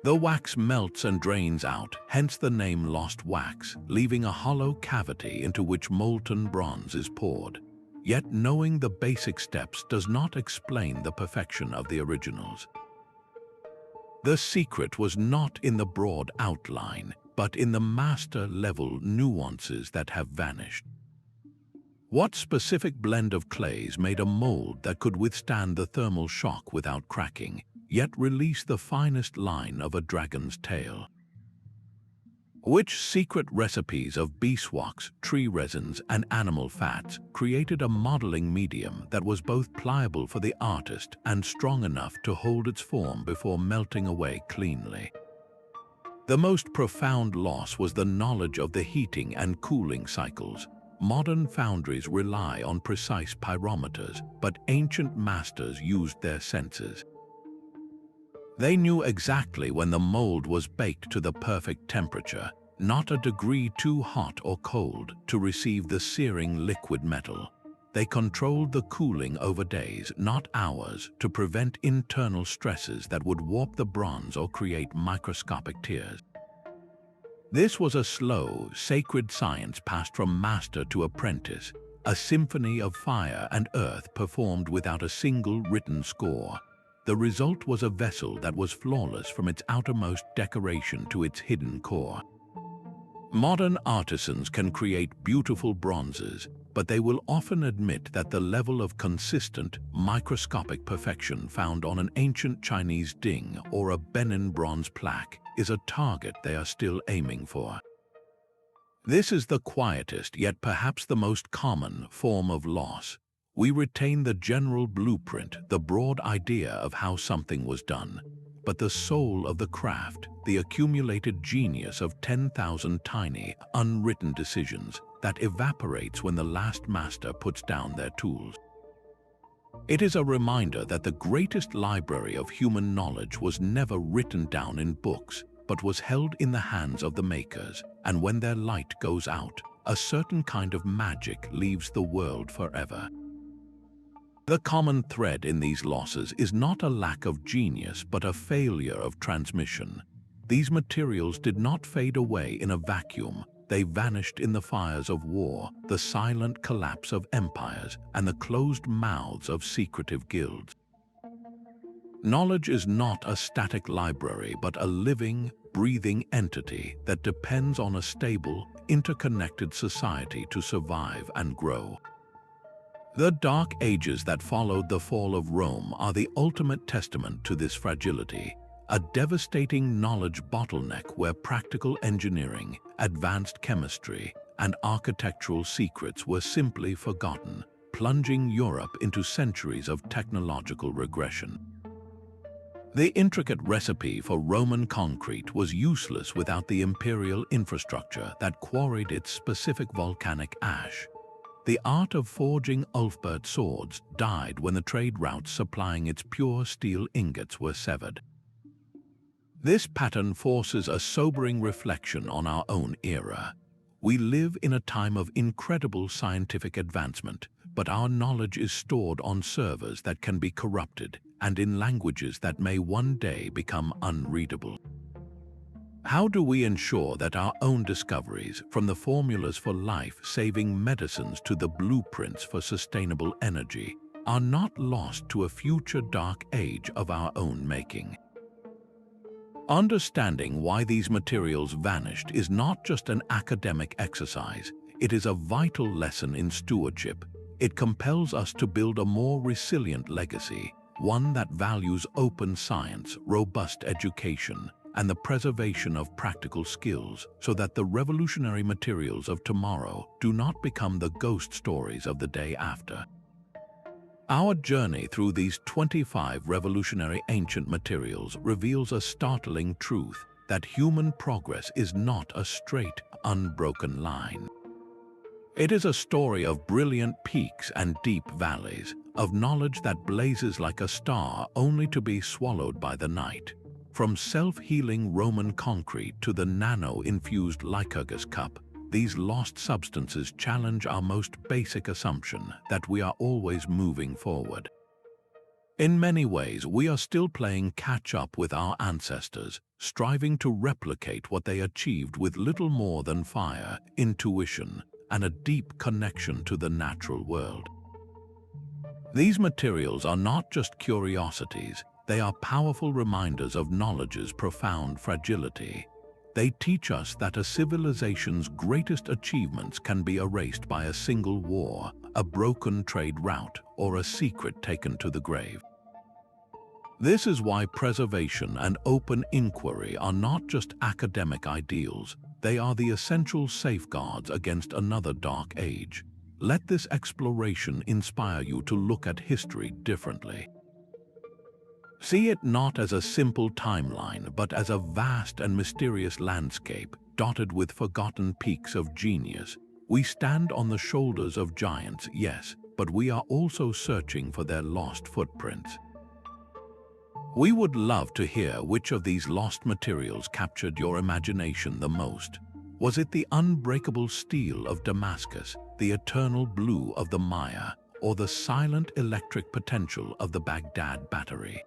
A: The wax melts and drains out, hence the name lost wax, leaving a hollow cavity into which molten bronze is poured. Yet knowing the basic steps does not explain the perfection of the originals. The secret was not in the broad outline, but in the master-level nuances that have vanished. What specific blend of clays made a mold that could withstand the thermal shock without cracking, yet release the finest line of a dragon's tail? Which secret recipes of beeswax, tree resins, and animal fats created a modeling medium that was both pliable for the artist and strong enough to hold its form before melting away cleanly? The most profound loss was the knowledge of the heating and cooling cycles. Modern foundries rely on precise pyrometers, but ancient masters used their senses. They knew exactly when the mold was baked to the perfect temperature, not a degree too hot or cold to receive the searing liquid metal. They controlled the cooling over days, not hours, to prevent internal stresses that would warp the bronze or create microscopic tears. This was a slow, sacred science passed from master to apprentice, a symphony of fire and earth performed without a single written score. The result was a vessel that was flawless from its outermost decoration to its hidden core. Modern artisans can create beautiful bronzes, but they will often admit that the level of consistent, microscopic perfection found on an ancient Chinese ding or a Benin bronze plaque is a target they are still aiming for. This is the quietest, yet perhaps the most common, form of loss. We retain the general blueprint, the broad idea of how something was done, but the soul of the craft, the accumulated genius of 10,000 tiny, unwritten decisions, that evaporates when the last master puts down their tools. It is a reminder that the greatest library of human knowledge was never written down in books, but was held in the hands of the makers, and when their light goes out, a certain kind of magic leaves the world forever. The common thread in these losses is not a lack of genius, but a failure of transmission. These materials did not fade away in a vacuum. They vanished in the fires of war, the silent collapse of empires, and the closed mouths of secretive guilds. Knowledge is not a static library, but a living, breathing entity that depends on a stable, interconnected society to survive and grow. The Dark Ages that followed the fall of Rome are the ultimate testament to this fragility, a devastating knowledge bottleneck where practical engineering, advanced chemistry, and architectural secrets were simply forgotten, plunging Europe into centuries of technological regression. The intricate recipe for Roman concrete was useless without the imperial infrastructure that quarried its specific volcanic ash. The art of forging Ulfbert swords died when the trade routes supplying its pure steel ingots were severed. This pattern forces a sobering reflection on our own era. We live in a time of incredible scientific advancement, but our knowledge is stored on servers that can be corrupted and in languages that may one day become unreadable. How do we ensure that our own discoveries, from the formulas for life-saving medicines to the blueprints for sustainable energy, are not lost to a future dark age of our own making? Understanding why these materials vanished is not just an academic exercise, it is a vital lesson in stewardship. It compels us to build a more resilient legacy, one that values open science, robust education, and the preservation of practical skills, so that the revolutionary materials of tomorrow do not become the ghost stories of the day after. Our journey through these 25 revolutionary ancient materials reveals a startling truth: that human progress is not a straight, unbroken line. It is a story of brilliant peaks and deep valleys, of knowledge that blazes like a star only to be swallowed by the night. From self-healing Roman concrete to the nano-infused Lycurgus Cup, these lost substances challenge our most basic assumption that we are always moving forward. In many ways, we are still playing catch-up with our ancestors, striving to replicate what they achieved with little more than fire, intuition, and a deep connection to the natural world. These materials are not just curiosities, they are powerful reminders of knowledge's profound fragility. They teach us that a civilization's greatest achievements can be erased by a single war, a broken trade route, or a secret taken to the grave. This is why preservation and open inquiry are not just academic ideals, they are the essential safeguards against another dark age. Let this exploration inspire you to look at history differently. See it not as a simple timeline, but as a vast and mysterious landscape dotted with forgotten peaks of genius. We stand on the shoulders of giants, yes, but we are also searching for their lost footprints. We would love to hear which of these lost materials captured your imagination the most. Was it the unbreakable steel of Damascus, the eternal blue of the Maya, or the silent electric potential of the Baghdad battery?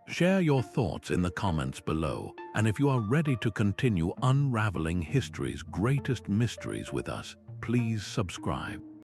A: Share your thoughts in the comments below, and if you are ready to continue unraveling history's greatest mysteries with us, please subscribe.